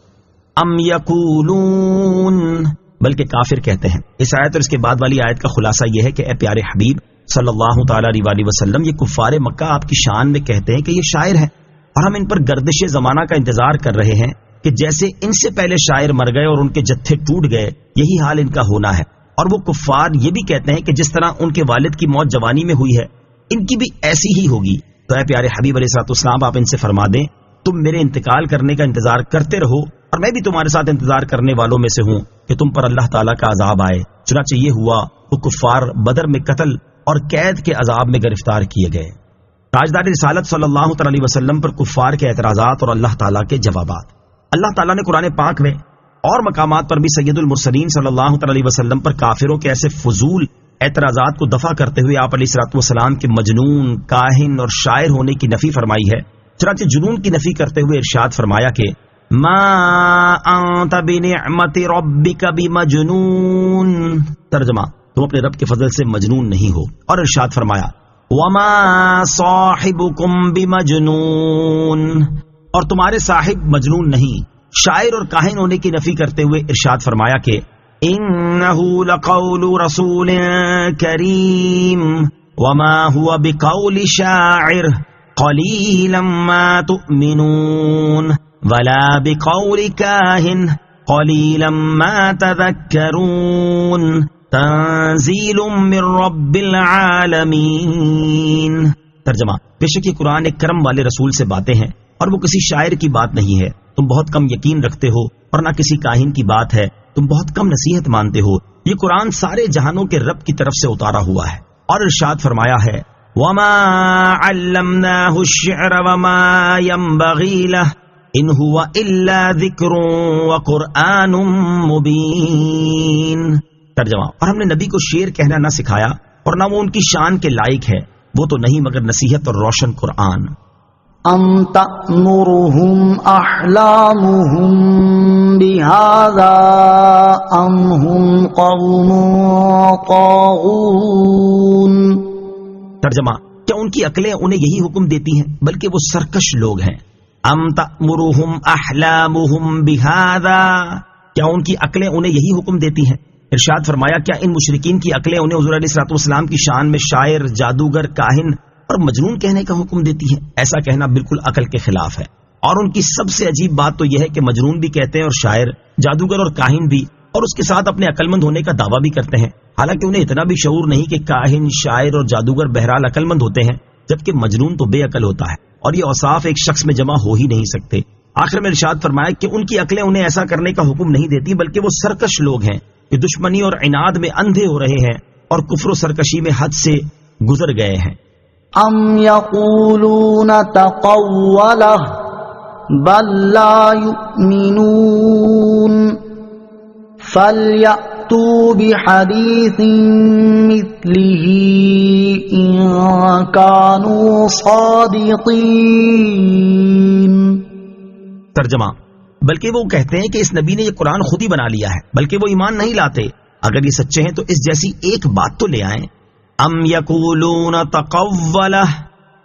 ام یقولون، بلکہ کافر کہتے ہیں۔ اس آیت اور اس کے بعد والی آیت کا خلاصہ یہ ہے کہ اے پیارے حبیب صلی اللہ تعالی علیہ وسلم، یہ کفار مکہ آپ کی شان میں کہتے ہیں کہ یہ شاعر ہیں اور ہم ان پر گردش زمانہ کا انتظار کر رہے ہیں کہ جیسے ان سے پہلے شاعر مر گئے اور ان کے جتھے ٹوٹ گئے، یہی حال ان کا ہونا ہے۔ اور وہ کفار یہ بھی کہتے ہیں کہ جس طرح ان کے والد کی موت جوانی میں ہوئی ہے ان کی بھی ایسی ہی ہوگی۔ تو اے پیارے حبیب علیہ الصلوۃ والسلام، آپ ان سے فرما دیں تم میرے انتقال کرنے کا انتظار کرتے رہو اور میں بھی تمہارے ساتھ انتظار کرنے والوں میں سے ہوں کہ تم پر اللہ تعالیٰ کا عذاب آئے۔ چنانچہ یہ ہوا، وہ کفار بدر میں قتل اور قید کے عذاب میں گرفتار کیے گئے۔ تاجدار رسالت صلی اللہ تعالی علیہ وسلم پر کفار کے اعتراضات اور اللہ تعالیٰ کے جوابات۔ اللہ تعالیٰ نے قرآن پاک میں اور مقامات پر بھی سید المرسلین صلی اللہ تعالی علیہ وسلم پر کافروں کے ایسے فضول اعتراضات کو دفع کرتے ہوئے آپ علیہ الصلوۃ والسلام کے مجنون، کاہن اور شاعر ہونے کی نفی فرمائی ہے۔ چنانچہ جنون کی نفی کرتے ہوئے ارشاد فرمایا کہ ما انت بنعمت ربک بمجنون۔ ترجمہ، تم اپنے رب کے فضل سے مجنون نہیں ہو۔ اور ارشاد فرمایا وما صاحبکم بمجنون، اور تمہارے صاحب مجنون نہیں۔ شاعر اور کاہن ہونے کی نفی کرتے ہوئے ارشاد فرمایا کہ انہ لقول رسول کریم وما هو بقول شاعر قلیلا ما تؤمنون ولا بقول کاہن قلیلا ما تذکرون تنزیل من رب العالمین. ترجمہ: بے شک یہ قرآن ایک کرم والے رسول سے باتیں ہیں اور وہ کسی شاعر کی بات نہیں ہے. تم بہت کم یقین رکھتے ہو اور نہ کسی کاہن کی بات ہے. تم بہت کم نصیحت مانتے ہو. یہ قرآن سارے جہانوں کے رب کی طرف سے اتارا ہوا ہے. اور ارشاد فرمایا ہے وما علمناه الشعر وما ينبغي له ان هو الا ذکر وقرآن مبین. ترجمہ: اور ہم نے نبی کو شعر کہنا نہ سکھایا اور نہ وہ ان کی شان کے لائق ہے. وہ تو نہیں مگر نصیحت اور روشن قرآن. ام تأمرهم احلامهم بهذا ام هم قوم طاغون. ترجمہ: کیا ان کی عقلیں انہیں یہی حکم دیتی ہیں بلکہ وہ سرکش لوگ ہیں. ام تأمرهم احلامهم بهذا، کیا ان کی عقلیں انہیں یہی حکم دیتی ہیں. ارشاد فرمایا کیا ان مشرکین کی عقلیں انہیں حضور علیہ الصلوۃ والسلام کی شان میں شاعر، جادوگر، کاہن اور مجنون کہنے کا حکم دیتی ہیں؟ ایسا کہنا بالکل عقل کے خلاف ہے. اور ان کی سب سے عجیب بات تو یہ ہے کہ مجنون بھی کہتے ہیں اور شاعر، جادوگر اور کاہن بھی، اور اس کے ساتھ اپنے عقل مند ہونے کا دعویٰ بھی کرتے ہیں. حالانکہ انہیں اتنا بھی شعور نہیں کہ کاہن، شاعر اور جادوگر بہرحال عقل مند ہوتے ہیں، جبکہ مجنون تو بے عقل ہوتا ہے. اور یہ اوصاف ایک شخص میں جمع ہو ہی نہیں سکتے. آخر میں ارشاد فرمایا کہ ان کی عقلیں انہیں ایسا کرنے کا حکم نہیں دیتی بلکہ وہ سرکش لوگ ہیں کہ دشمنی اور عناد میں اندھے ہو رہے ہیں اور کفر و سرکشی میں حد سے گزر گئے ہیں. ام یقولون تقولہ بل لا یؤمنون فلیأتوا بحدیث مثلہ ان کانوا صادقین. ترجمہ: بلکہ وہ کہتے ہیں کہ اس نبی نے یہ قرآن خود ہی بنا لیا ہے، بلکہ وہ ایمان نہیں لاتے. اگر یہ سچے ہیں تو اس جیسی ایک بات تو لے آئیں. ام یقولون تقولہ،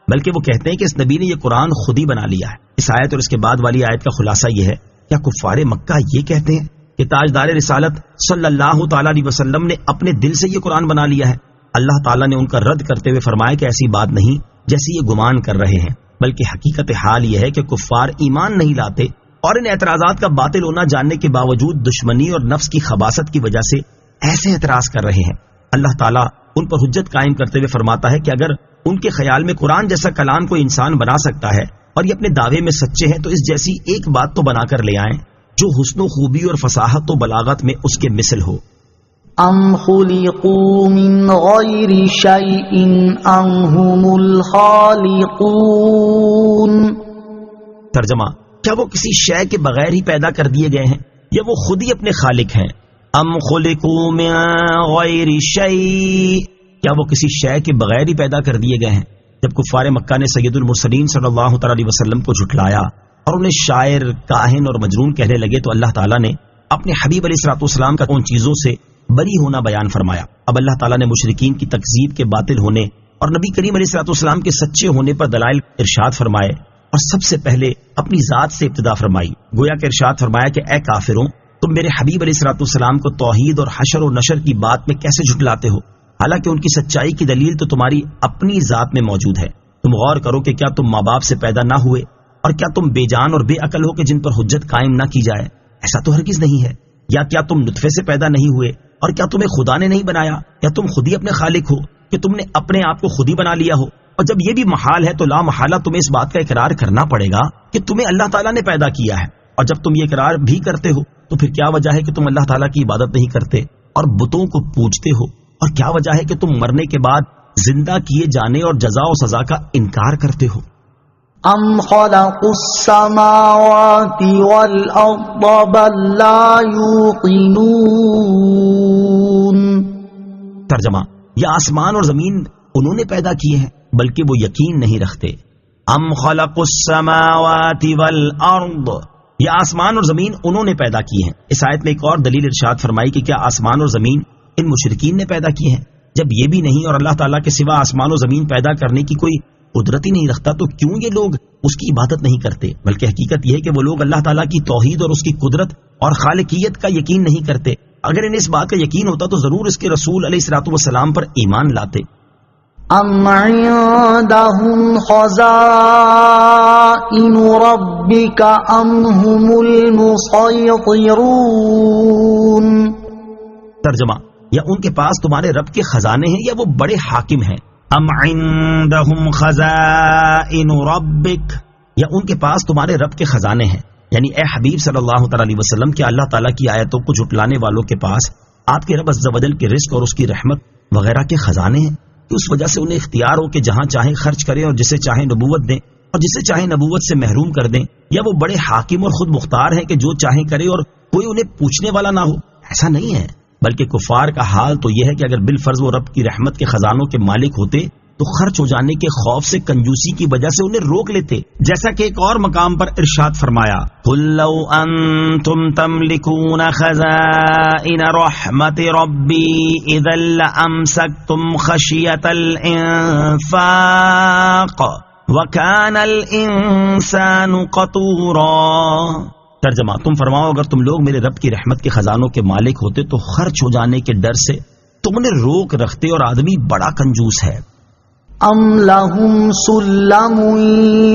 بلکہ وہ کہتے ہیں کہ اس نبی نے یہ قرآن خود ہی بنا لیا ہے. اس آیت اور اس کے بعد والی آیت کا خلاصہ یہ ہے، کیا کفار مکہ یہ کہتے ہیں کہ تاجدار رسالت صلی اللہ تعالی علیہ وسلم نے اپنے دل سے یہ قرآن بنا لیا ہے؟ اللہ تعالیٰ نے ان کا رد کرتے ہوئے فرمایا کہ ایسی بات نہیں جیسی یہ گمان کر رہے ہیں، بلکہ حقیقت حال یہ ہے کہ کفار ایمان نہیں لاتے اور ان اعتراضات کا باطل ہونا جاننے کے باوجود دشمنی اور نفس کی خباثت کی وجہ سے ایسے اعتراض کر رہے ہیں. اللہ تعالیٰ ان پر حجت قائم کرتے ہوئے فرماتا ہے کہ اگر ان کے خیال میں قرآن جیسا کلام کوئی انسان بنا سکتا ہے اور یہ اپنے دعوے میں سچے ہیں تو اس جیسی ایک بات تو بنا کر لے آئیں جو حسن و خوبی اور فصاحت و بلاغت میں اس کے مثل ہو. ام خلقوا من غیر شیء ام هم الخالقون. ترجمہ: کیا وہ کسی شے کے بغیر ہی پیدا کر دیے گئے ہیں یا وہ خود ہی اپنے خالق ہیں؟ ام خلقوا من غیر شیء، کیا وہ کسی شے کے بغیر ہی پیدا کر دیے گئے ہیں؟ جب کفار مکہ نے سید المرسلین صلی اللہ تعالی علیہ وسلم کو جھٹلایا اور انہیں شاعر، کاہن اور مجنون کہنے لگے تو اللہ تعالیٰ نے اپنے حبیب علیہ الصلوۃ والسلام کا ان چیزوں سے بری ہونا بیان فرمایا. اب اللہ تعالیٰ نے مشرکین کی تکذیب کے باطل ہونے اور نبی کریم علیہ الصلوۃ والسلام کے سچے ہونے پر دلائل ارشاد فرمائے اور سب سے پہلے اپنی ذات سے ابتدا فرمائی. گویا کہ ارشاد فرمایا کہ اے کافروں، تم میرے حبیب علیہ الصلوۃ والسلام کو توحید اور حشر و نشر کی بات میں کیسے جھٹلاتے ہو، حالانکہ ان کی سچائی کی دلیل تو تمہاری اپنی ذات میں موجود ہے. تم غور کرو کہ کیا تم ماں باپ سے پیدا نہ ہوئے اور کیا تم بے جان اور بے عقل ہو کہ جن پر حجت قائم نہ کی جائے؟ ایسا تو ہرگز نہیں ہے. یا کیا تم نطفے سے پیدا نہیں ہوئے اور کیا تمہیں خدا نے نہیں بنایا؟ یا تم خود ہی اپنے خالق ہو کہ تم نے اپنے آپ کو خود ہی بنا لیا ہو؟ اور جب یہ بھی محال ہے تو لا محالہ تمہیں اس بات کا اقرار کرنا پڑے گا کہ تمہیں اللہ تعالیٰ نے پیدا کیا ہے. اور جب تم یہ اقرار بھی کرتے ہو تو پھر کیا وجہ ہے کہ تم اللہ تعالیٰ کی عبادت نہیں کرتے اور بتوں کو پوجتے ہو؟ اور کیا وجہ ہے کہ تم مرنے کے بعد زندہ کیے جانے اور جزا و سزا کا انکار کرتے ہو؟ ام خلقوا السماوات والارض بل لا یوقنون. ترجمہ: یہ آسمان اور زمین انہوں نے پیدا کیے ہیں بلکہ وہ یقین نہیں رکھتے. ام خلقوا السماوات والارض، یہ آسمان اور زمین انہوں نے پیدا کی ہیں. اس آیت میں ایک اور دلیل ارشاد فرمائی کہ کیا آسمان اور زمین ان مشرکین نے پیدا کیے ہیں؟ جب یہ بھی نہیں اور اللہ تعالیٰ کے سوا آسمان و زمین پیدا کرنے کی کوئی قدرت ہی نہیں رکھتا تو کیوں یہ لوگ اس کی عبادت نہیں کرتے؟ بلکہ حقیقت یہ ہے کہ وہ لوگ اللہ تعالیٰ کی توحید اور اس کی قدرت اور خالقیت کا یقین نہیں کرتے. اگر انہیں اس بات کا یقین ہوتا تو ضرور اس کے رسول علیہ الصلوۃ والسلام پر ایمان لاتے. ام عندهم خزائن خزائن ربك أم هم المسيطرون. ترجمہ: یا ان کے پاس تمہارے رب کے خزانے ہیں یا وہ بڑے حاکم ہیں. ام عندهم خزائن ربک، یا ان کے پاس تمہارے رب کے خزانے ہیں. یعنی اے حبیب صلی اللہ تعالی علیہ وسلم، کیا اللہ تعالیٰ کی آیتوں کو جھٹلانے والوں کے پاس آپ کے رب عز و جل کے رزق اور اس کی رحمت وغیرہ کے خزانے ہیں کہ اس وجہ سے انہیں اختیار ہو کہ جہاں چاہیں خرچ کریں اور جسے چاہیں نبوت دیں اور جسے چاہیں نبوت سے محروم کر دیں؟ یا وہ بڑے حاکم اور خود مختار ہیں کہ جو چاہیں کرے اور کوئی انہیں پوچھنے والا نہ ہو؟ ایسا نہیں ہے، بلکہ کفار کا حال تو یہ ہے کہ اگر بالفرض وہ رب کی رحمت کے خزانوں کے مالک ہوتے تو خرچ ہو جانے کے خوف سے کنجوسی کی وجہ سے انہیں روک لیتے، جیسا کہ ایک اور مقام پر ارشاد فرمایا: قُل لَّوْ أَنتُمْ تَمْلِكُونَ خَزَائِنَ رَحْمَةِ رَبِّي إِذًا لَّأَمْسَكْتُمْ خَشْيَةَ الْإِنفَاقِ وَكَانَ الْإِنسَانُ قَتُورًا. ترجمہ: تم فرماؤ اگر تم لوگ میرے رب کی رحمت کے خزانوں کے مالک ہوتے تو خرچ ہو جانے کے ڈر سے تم انہیں روک رکھتے، اور آدمی بڑا کنجوس ہے. ام لهم سلم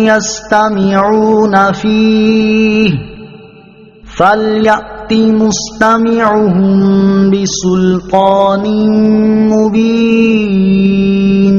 يستمعون فيه فليأت مستمعهم بسلطان مبين.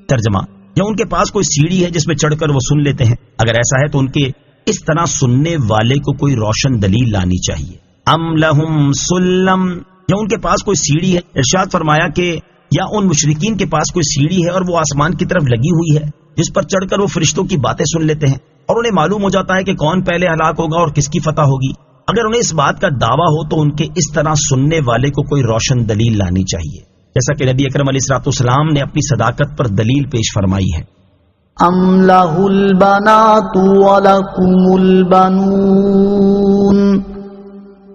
ترجمہ: یا ان کے پاس کوئی سیڑھی ہے جس میں چڑھ کر وہ سن لیتے ہیں؟ اگر ایسا ہے تو ان کے اس طرح سننے والے کو کوئی روشن دلیل لانی چاہیے. ام لهم سلم، یا ان کے پاس کوئی سیڑھی ہے. ارشاد فرمایا کہ یا ان مشرکین کے پاس کوئی سیڑھی ہے اور وہ آسمان کی طرف لگی ہوئی ہے جس پر چڑھ کر وہ فرشتوں کی باتیں سن لیتے ہیں اور انہیں معلوم ہو جاتا ہے کہ کون پہلے ہلاک ہوگا اور کس کی فتح ہوگی. اگر انہیں اس بات کا دعویٰ ہو تو ان کے اس طرح سننے والے کو کوئی روشن دلیل لانی چاہیے، جیسا کہ نبی اکرم علیہ السلام نے اپنی صداقت پر دلیل پیش فرمائی ہے. ام لہ البنات ولکم البنون.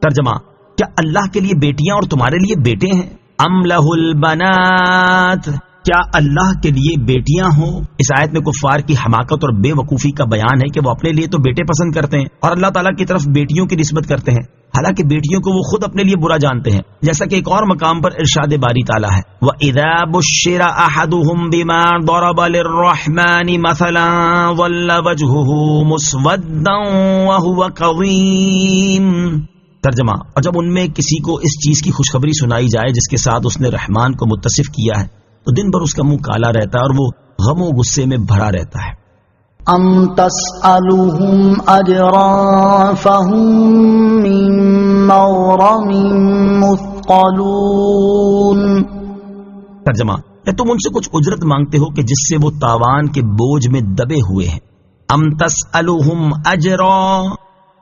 ترجمہ: کیا اللہ کے لیے بیٹیاں اور تمہارے لیے بیٹے ہیں؟ ام لہ البنات، کیا اللہ کے لیے بیٹیاں ہوں؟ اس آیت میں کفار کی حماقت اور بے وقوفی کا بیان ہے کہ وہ اپنے لیے تو بیٹے پسند کرتے ہیں اور اللہ تعالیٰ کی طرف بیٹیوں کی نسبت کرتے ہیں، حالانکہ بیٹیوں کو وہ خود اپنے لیے برا جانتے ہیں، جیسا کہ ایک اور مقام پر ارشاد باری تعالیٰ ہے: وَإِذَا بُشِّرَ أَحَدُهُم بِمَا ضَرَبَ لِلرَّحْمَنِ مَثَلًا ظَلَّ وَجْهُهُ مُسْوَدًّا وَهُوَ كَظِيمٌ. ترجمہ: اور جب ان میں کسی کو اس چیز کی خوشخبری سنائی جائے جس کے ساتھ اس نے رحمان کو متصف کیا ہے تو دن بھر اس کا منہ کالا رہتا ہے اور وہ غم و غصے میں بھرا رہتا ہے. ام تسألهم اجرا فهم من مغرم مثقلون. ترجمہ: یا تم ان سے کچھ اجرت مانگتے ہو کہ جس سے وہ تاوان کے بوجھ میں دبے ہوئے ہیں. ام تسألهم اجرا،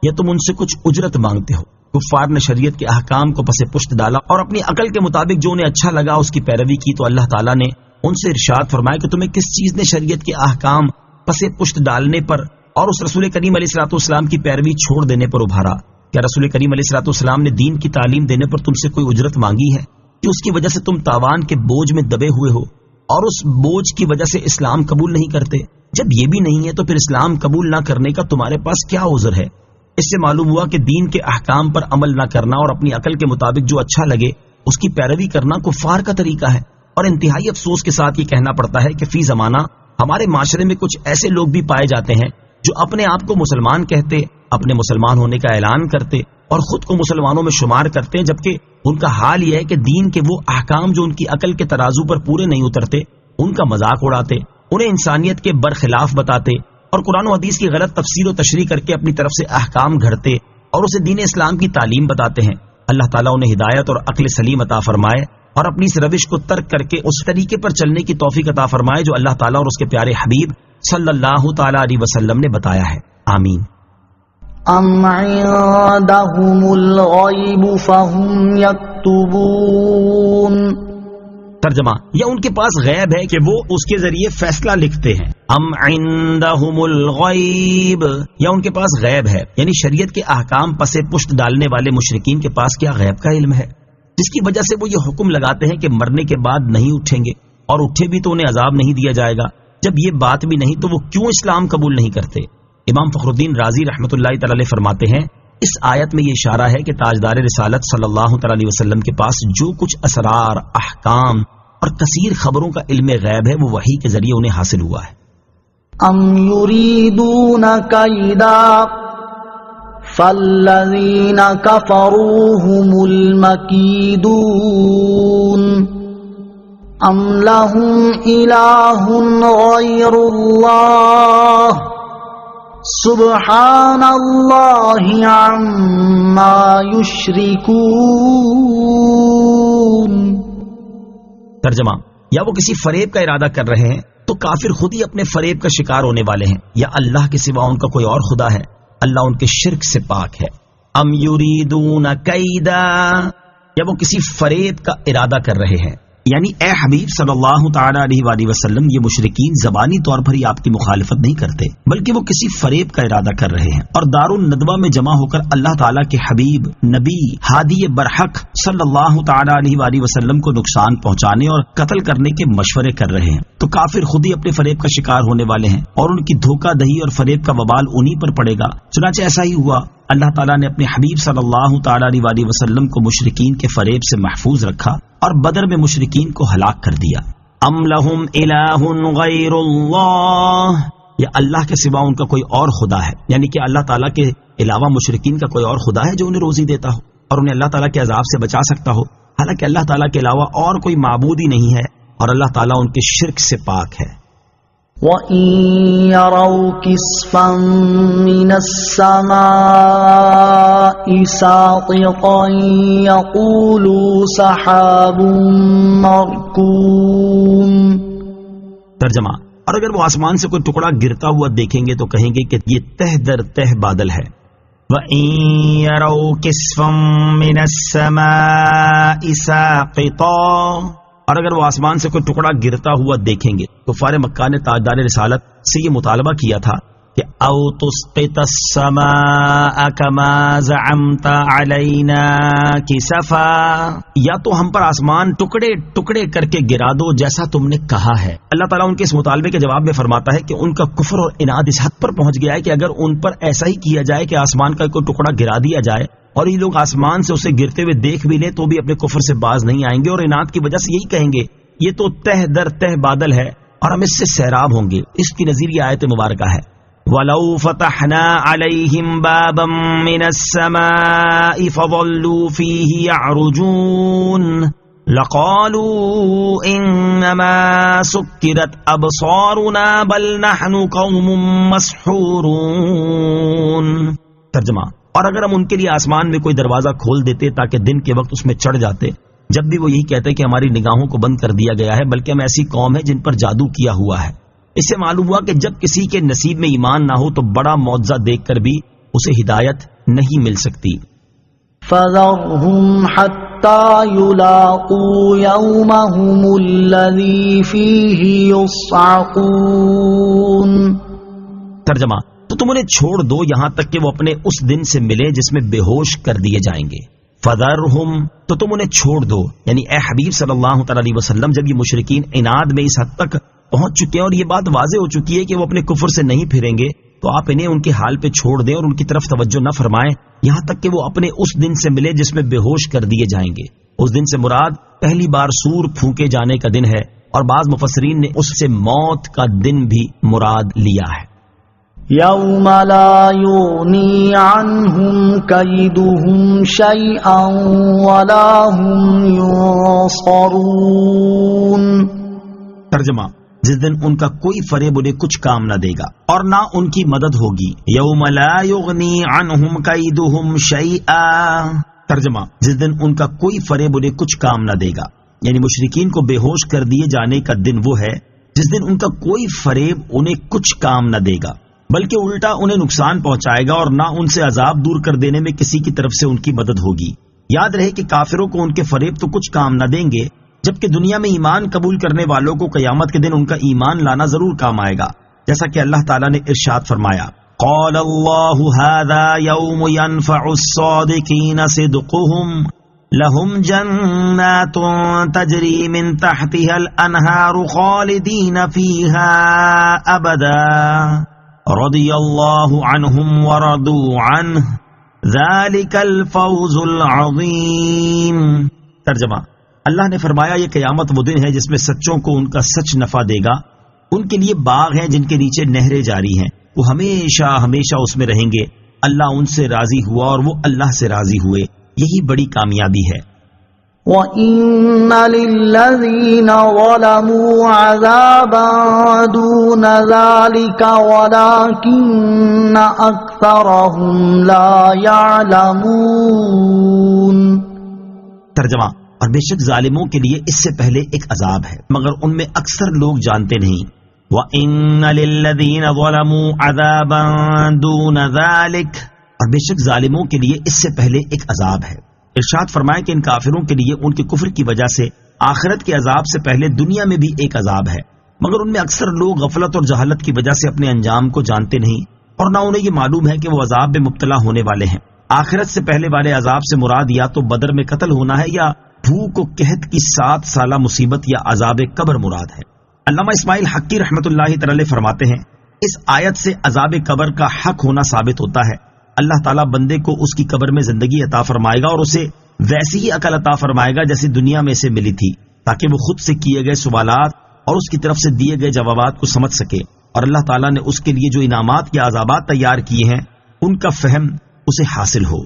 یا تم ان سے کچھ اجرت مانگتے ہو. کفار نے شریعت کے احکام کو پس پشت ڈالا اور اپنی عقل کے مطابق جو انہیں اچھا لگا اس کی پیروی کی، تو اللہ تعالیٰ نے ان سے ارشاد فرمایا کہ تمہیں کس چیز نے شریعت کے احکام پس پشت ڈالنے پر اور اس رسول کریم علیہ السلام کی پیروی چھوڑ دینے پر ابھارا؟ کیا رسول کریم علیہ السلام نے دین کی تعلیم دینے پر تم سے کوئی اجرت مانگی ہے کہ اس کی وجہ سے تم تاوان کے بوجھ میں دبے ہوئے ہو اور اس بوجھ کی وجہ سے اسلام قبول نہیں کرتے؟ جب یہ بھی نہیں ہے تو پھر اسلام قبول نہ کرنے کا تمہارے پاس کیا عذر ہے؟ اس سے معلوم ہوا کہ دین کے احکام پر عمل نہ کرنا اور اپنی عقل کے مطابق جو اچھا لگے اس کی پیروی کرنا کفار کا طریقہ ہے. اور انتہائی افسوس کے ساتھ یہ کہنا پڑتا ہے کہ فی زمانہ ہمارے معاشرے میں کچھ ایسے لوگ بھی پائے جاتے ہیں جو اپنے آپ کو مسلمان کہتے، اپنے مسلمان ہونے کا اعلان کرتے اور خود کو مسلمانوں میں شمار کرتے ہیں، جبکہ ان کا حال یہ ہے کہ دین کے وہ احکام جو ان کی عقل کے ترازو پر پورے نہیں اترتے ان کا مذاق اڑاتے، انہیں انسانیت کے برخلاف بتاتے اور قرآن و حدیث کی غلط تفسیر و تشریح کر کے اپنی طرف سے احکام گھڑتے اور اسے دین اسلام کی تعلیم بتاتے ہیں. اللہ تعالیٰ انہیں ہدایت اور عقل سلیم عطا فرمائے اور اپنی اس روش کو ترک کر کے اس طریقے پر چلنے کی توفیق عطا فرمائے جو اللہ تعالیٰ اور اس کے پیارے حبیب صلی اللہ تعالیٰ علیہ وسلم نے بتایا ہے. آمین. ام عندهم الغیب فهم یکتبون. ترجمہ: یا ان کے پاس غیب ہے کہ وہ اس کے ذریعے فیصلہ لکھتے ہیں. ام عندهم الغیب، یا ان کے پاس غیب ہے، یعنی شریعت کے احکام پس پشت ڈالنے والے مشرکین کے پاس کیا غیب کا علم ہے جس کی وجہ سے وہ یہ حکم لگاتے ہیں کہ مرنے کے بعد نہیں اٹھیں گے اور اٹھے بھی تو انہیں عذاب نہیں دیا جائے گا؟ جب یہ بات بھی نہیں تو وہ کیوں اسلام قبول نہیں کرتے؟ امام فخر الدین رازی رحمۃ اللہ تعالی علیہ فرماتے ہیں اس آیت میں یہ اشارہ ہے کہ تاجدار رسالت صلی اللہ تعالی علیہ وسلم کے پاس جو کچھ اسرار، احکام اور کثیر خبروں کا علم غیب ہے وہ وحی کے ذریعے انہیں حاصل ہوا ہے. أم يريدون كيدا فالذين كفروا هم المكيدون أم لهم إله غير الله سبحان الله عما يشركون۔ ترجمہ، یا وہ کسی فریب کا ارادہ کر رہے ہیں تو کافر خود ہی اپنے فریب کا شکار ہونے والے ہیں، یا اللہ کے سوا ان کا کوئی اور خدا ہے، اللہ ان کے شرک سے پاک ہے۔ ام یریدون کیدا، یا وہ کسی فریب کا ارادہ کر رہے ہیں، یعنی اے حبیب صلی اللہ تعالی علیہ وآلہ وسلم، یہ مشرکین زبانی طور پر ہی آپ کی مخالفت نہیں کرتے، بلکہ وہ کسی فریب کا ارادہ کر رہے ہیں، اور دار الندوہ میں جمع ہو کر اللہ تعالیٰ کے حبیب نبی ہادی برحق صلی اللہ تعالی علیہ وآلہ وسلم کو نقصان پہنچانے اور قتل کرنے کے مشورے کر رہے ہیں۔ تو کافر خود ہی اپنے فریب کا شکار ہونے والے ہیں، اور ان کی دھوکہ دہی اور فریب کا وبال انہی پر پڑے گا۔ چنانچہ ایسا ہی ہوا، اللہ تعالیٰ نے اپنے حبیب صلی اللہ تعالی علیہ وآلہ وسلم کو مشرکین کے فریب سے محفوظ رکھا اور بدر میں مشرکین کو ہلاک کر دیا۔ ام لہم الہ غیر اللہ، یا اللہ کے سوا ان کا کوئی اور خدا ہے، یعنی کہ اللہ تعالیٰ کے علاوہ مشرکین کا کوئی اور خدا ہے جو انہیں روزی دیتا ہو اور انہیں اللہ تعالیٰ کے عذاب سے بچا سکتا ہو، حالانکہ اللہ تعالیٰ کے علاوہ اور کوئی معبود ہی نہیں ہے، اور اللہ تعالیٰ ان کے شرک سے پاک ہے۔ وَإِن يَرَوْا كِسْفًا مِّنَ السَّمَاءِ سَاقِطًا يَقُولُوا سَحَابٌ مَّرْكُومٌ۔ ترجمہ، اور اگر وہ آسمان سے کوئی ٹکڑا گرتا ہوا دیکھیں گے تو کہیں گے کہ یہ تہ در تہ بادل ہے۔ وَإِن يَرَوْا كِسْفًا مِّنَ السَّمَاءِ سَاقِطًا، اور اگر وہ آسمان سے کوئی ٹکڑا گرتا ہوا دیکھیں گے، کفار مکہ نے تاجدار رسالت سے یہ مطالبہ کیا تھا کہ او تسقط السماء كما زعمت علينا كسفا، یا تو ہم پر آسمان ٹکڑے ٹکڑے کر کے گرا دو جیسا تم نے کہا ہے۔ اللہ تعالیٰ ان کے اس مطالبے کے جواب میں فرماتا ہے کہ ان کا کفر اور عناد اس حد پر پہنچ گیا ہے کہ اگر ان پر ایسا ہی کیا جائے کہ آسمان کا کوئی ٹکڑا گرا دیا جائے اور یہ لوگ آسمان سے اسے گرتے ہوئے دیکھ بھی لیں تو بھی اپنے کفر سے باز نہیں آئیں گے، اور عناد کی وجہ سے یہی کہیں گے یہ تو تہ در تہ بادل ہے اور ہم اس سے سیراب ہوں گے۔ اس کی نظیر یہ آیت مبارکہ ہے، وَلَوْ فَتَحْنَا عَلَيْهِمْ بَابًا مِّنَ السَّمَاءِ فَظَلُّوا فِيهِ يَعْرُجُونَ لَقَالُوا إِنَّمَا سُكِّرَتْ أَبْصَارُنَا بَلْ نَحْنُ قَوْمٌ مَّسْحُورُونَ۔ ترجمہ، اور اگر ہم ان کے لیے آسمان میں کوئی دروازہ کھول دیتے تاکہ دن کے وقت اس میں چڑھ جاتے، جب بھی وہ یہی کہتے کہ ہماری نگاہوں کو بند کر دیا گیا ہے، بلکہ ہم ایسی قوم ہے جن پر جادو کیا ہوا ہے۔ اس سے معلوم ہوا کہ جب کسی کے نصیب میں ایمان نہ ہو تو بڑا معجزہ دیکھ کر بھی اسے ہدایت نہیں مل سکتی۔ فَذَرْهُمْ حَتَّى يُلَاقُوا يَوْمَهُمُ الَّذِي فِيهِ يُصْعَقُونَ۔ ترجمہ، تو تم انہیں چھوڑ دو یہاں تک کہ وہ اپنے اس دن سے ملے جس میں بے ہوش کر دیے جائیں گے۔ فَذَرْهُمْ، تو تم انہیں چھوڑ دو، یعنی اے حبیب صلی اللہ تعالی علیہ وسلم، جب یہ مشرکین عناد میں اس حد تک پہنچ چکے ہیں اور یہ بات واضح ہو چکی ہے کہ وہ اپنے کفر سے نہیں پھریں گے، تو آپ انہیں ان کے حال پہ چھوڑ دیں اور ان کی طرف توجہ نہ فرمائیں یہاں تک کہ وہ اپنے اس دن سے ملے جس میں بے ہوش کر دیے جائیں گے۔ اس دن سے مراد پہلی بار سور پھونکے جانے کا دن ہے، اور بعض مفسرین نے اس سے موت کا دن بھی مراد لیا ہے۔ یوم لا یغنی عنہم کیدہم شیئا ولا هم ینصرون۔ ترجمہ، جس دن ان کا کوئی فریب انہیں کچھ کام نہ دے گا اور نہ ان کی مدد ہوگی۔ یوم لا یغنی عنہم کیدہم شیئا، ترجمہ، جس دن ان کا کوئی فریب انہیں کچھ کام نہ دے گا، یعنی مشرکین کو بے ہوش کر دیے جانے کا دن وہ ہے جس دن ان کا کوئی فریب انہیں کچھ کام نہ دے گا، بلکہ الٹا انہیں نقصان پہنچائے گا، اور نہ ان سے عذاب دور کر دینے میں کسی کی طرف سے ان کی مدد ہوگی۔ یاد رہے کہ کافروں کو ان کے فریب تو کچھ کام نہ دیں گے، جبکہ دنیا میں ایمان قبول کرنے والوں کو قیامت کے دن ان کا ایمان لانا ضرور کام آئے گا، جیسا کہ اللہ تعالیٰ نے ارشاد فرمایا، قال اللہ هذا یوم ينفع الصادقین صدقهم لهم جنات تجری من تحتها الانہار خالدین فیہا ابدا رضی اللہ عنہم ورضوا عنہ ذالک الفوز العظیم۔ ترجمہ، اللہ نے فرمایا یہ قیامت وہ دن ہے جس میں سچوں کو ان کا سچ نفع دے گا، ان کے لیے باغ ہیں جن کے نیچے نہریں جاری ہیں، وہ ہمیشہ ہمیشہ اس میں رہیں گے۔ اللہ ان سے راضی ہوا اور وہ اللہ سے راضی ہوئے، یہی بڑی کامیابی ہے۔ وَإِنَّ لِلَّذِينَ ظَلَمُوا عَذَابًا دُونَ ذَلِكَ وَلَكِنَّ أَكْثَرَهُمْ لَا يَعْلَمُونَ۔ ترجمہ، اور بے شک ظالموں کے لیے اس سے پہلے ایک عذاب ہے مگر ان میں اکثر لوگ جانتے نہیں۔ وَإِنَّ لِلَّذِينَ ظَلَمُوا عَذَابًا دُونَ ذَلِكَ، اور بے شک ظالموں کے لیے اس سے پہلے ایک عذاب ہے۔ ارشاد فرمائے کہ ان کافروں کے لیے ان کے کفر کی وجہ سے آخرت کے عذاب سے پہلے دنیا میں بھی ایک عذاب ہے، مگر ان میں اکثر لوگ غفلت اور جہالت کی وجہ سے اپنے انجام کو جانتے نہیں، اور نہ انہیں یہ معلوم ہے کہ وہ عذاب میں مبتلا ہونے والے ہیں۔ آخرت سے پہلے والے عذاب سے مراد یا تو بدر میں قتل ہونا ہے یا بھوک و قحط کی 7 سالہ مصیبت یا عذاب قبر مراد ہے۔ علامہ اسماعیل حقی رحمۃ اللہ تعالی فرماتے ہیں، اس آیت سے عذاب قبر کا حق ہونا ثابت ہوتا ہے۔ اللہ تعالیٰ بندے کو اس کی قبر میں زندگی عطا فرمائے گا اور اسے ویسی ہی عقل عطا فرمائے گا جیسی دنیا میں اسے ملی تھی، تاکہ وہ خود سے کیے گئے سوالات اور اس کی طرف سے دیے گئے جوابات کو سمجھ سکے، اور اللہ تعالیٰ نے اس کے لیے جو انعامات یا عذابات تیار کیے ہیں ان کا فہم اسے حاصل ہو۔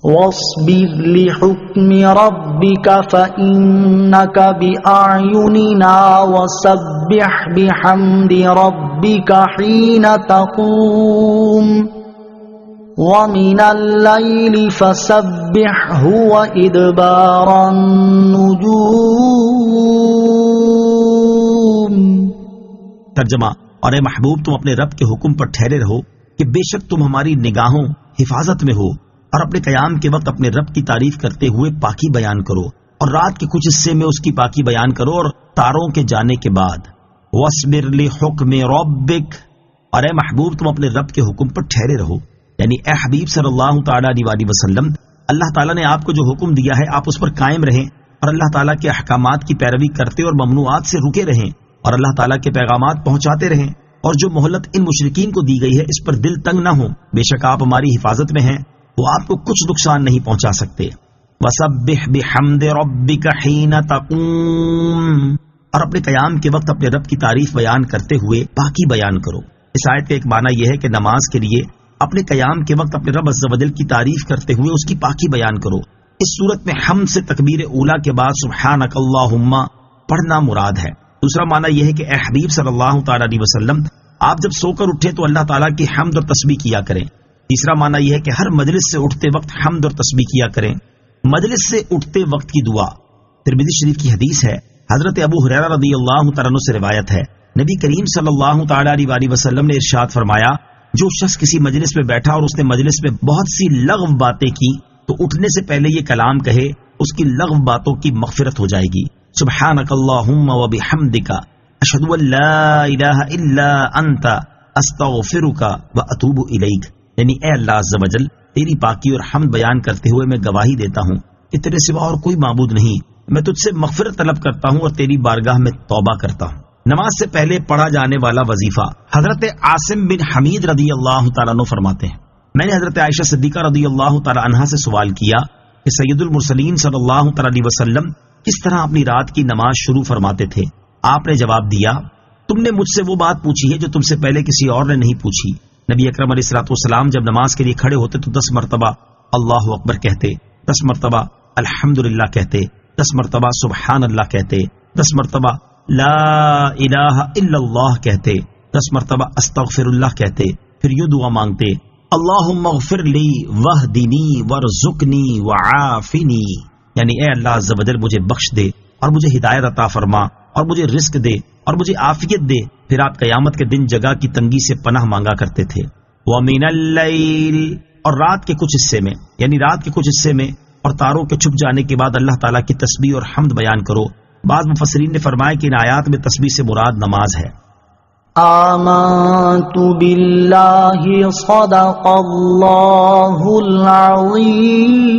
وَاصْبِرْ لِحُكْمِ رَبِّكَ فَإِنَّكَ بِأَعْيُنِنَا وَسَبِّحْ بِحَمْدِ رَبِّكَ حِينَ تَقُومُ وَمِنَ اللَّيْلِ فَسَبِّحْهُ وَإِدْبَارَ النُّجُومِ۔ ترجمہ، اور اے محبوب تم اپنے رب کے حکم پر ٹھہرے رہو کہ بے شک تم ہماری نگاہوں حفاظت میں ہو، اور اپنے قیام کے وقت اپنے رب کی تعریف کرتے ہوئے پاکی بیان کرو، اور رات کے کچھ حصے میں اس کی پاکی بیان کرو، اور تاروں کے جانے کے بعد وَاصْبِرْ لِحُكْمِ رَبِّكَ، اور اے محبوب تم اپنے رب کے حکم پر ٹھہرے رہو، یعنی اے حبیب صلی اللہ تعالیٰ علیہ وسلم، اللہ تعالیٰ نے آپ کو جو حکم دیا ہے آپ اس پر قائم رہیں، اور اللہ تعالیٰ کے احکامات کی پیروی کرتے اور ممنوعات سے رکے رہیں، اور اللہ تعالیٰ کے پیغامات پہنچاتے رہیں، اور جو مہلت ان مشرکین کو دی گئی ہے اس پر دل تنگ نہ ہو، بے شک آپ ہماری حفاظت میں ہیں، وہ آپ کو کچھ نقصان نہیں پہنچا سکتے۔ وَسَبِّحْ بِحَمْدِ رَبِّكَ حِينَ تَقُومُ، اور اپنے قیام کے وقت اپنے رب کی تعریف بیان کرتے ہوئے پاکی بیان کرو۔ اس آیت کا ایک معنی یہ ہے کہ نماز کے لیے اپنے قیام کے وقت اپنے رب عز و جل کی تعریف کرتے ہوئے اس کی پاکی بیان کرو۔ اس صورت میں حمد سے تکبیر اولا کے بعد سبحانک اللہم پڑھنا مراد ہے۔ دوسرا معنی یہ ہے کہ اے حبیب صلی اللہ تعالیٰ علیہ وسلم، آپ جب سو کر اٹھے تو اللہ تعالیٰ کی حمد اور تسبیح کیا کریں۔ تیسرا معنی یہ ہے کہ ہر مجلس سے اٹھتے وقت حمد اور تسبیح کیا کریں۔ مجلس سے اٹھتے وقت کی دعا، ترمذی شریف کی حدیث ہے، حضرت ابو ہریرہ رضی اللہ تعالیٰ عنہ سے روایت ہے، نبی کریم صلی اللہ تعالیٰ علیہ وسلم نے ارشاد فرمایا، جو شخص کسی مجلس میں بیٹھا اور اس نے مجلس میں بہت سی لغو باتیں کی تو اٹھنے سے پہلے یہ کلام کہے، اس کی لغو باتوں کی مغفرت ہو جائے گی۔ سبحانک اللہم و بحمدک اشہد ان لا الہ الا انت استغفرک و اتوب الیک، یعنی اے اللہ عز و جل، تیری پاکی اور حمد بیان کرتے ہوئے میں گواہی دیتا ہوں کہ تیرے سوا اور کوئی معبود نہیں، میں تجھ سے مغفرت طلب کرتا ہوں اور تیری بارگاہ میں توبہ کرتا ہوں۔ نماز سے پہلے پڑھا جانے والا وظیفہ، حضرت عاصم بن حمید رضی اللہ تعالیٰ عنہ فرماتے ہیں، میں نے حضرت عائشہ صدیقہ رضی اللہ تعالیٰ عنہا سے سوال کیا کہ سید المرسلین صلی اللہ تعالیٰ علیہ وسلم کس طرح اپنی رات کی نماز شروع فرماتے تھے؟ آپ نے جواب دیا، تم نے مجھ سے وہ بات پوچھی ہے جو تم سے پہلے کسی اور نے نہیں پوچھی۔ نبی اکرم علیہ الصلوۃ والسلام جب نماز کے لیے کھڑے ہوتے تو 10 مرتبہ اللہ اکبر کہتے، 10 مرتبہ الحمدللہ کہتے، 10 مرتبہ سبحان اللہ کہتے، 10 مرتبہ لا الہ الا اللہ کہتے، 10 مرتبہ استغفر اللہ کہتے، پھر یوں دعا مانگتے، اللہم اغفر لی واہدنی وارزقنی وعافنی، یعنی اے اللہ عز و جل مجھے بخش دے اور مجھے ہدایت عطا فرما اور مجھے رزق دے اور مجھے عافیت دے۔ پھر آپ قیامت کے دن جگہ کی تنگی سے پناہ مانگا کرتے تھے۔ وَمِنَ اللَّيْلِ، اور رات کے کچھ حصے میں، یعنی رات کے کچھ حصے میں اور تاروں کے چھپ جانے کے بعد اللہ تعالیٰ کی تسبیح اور حمد بیان کرو۔ بعض مفسرین نے فرمایا کہ ان آیات میں تسبیح سے مراد نماز ہے۔ آمنت باللہ صدق اللہ العظیم۔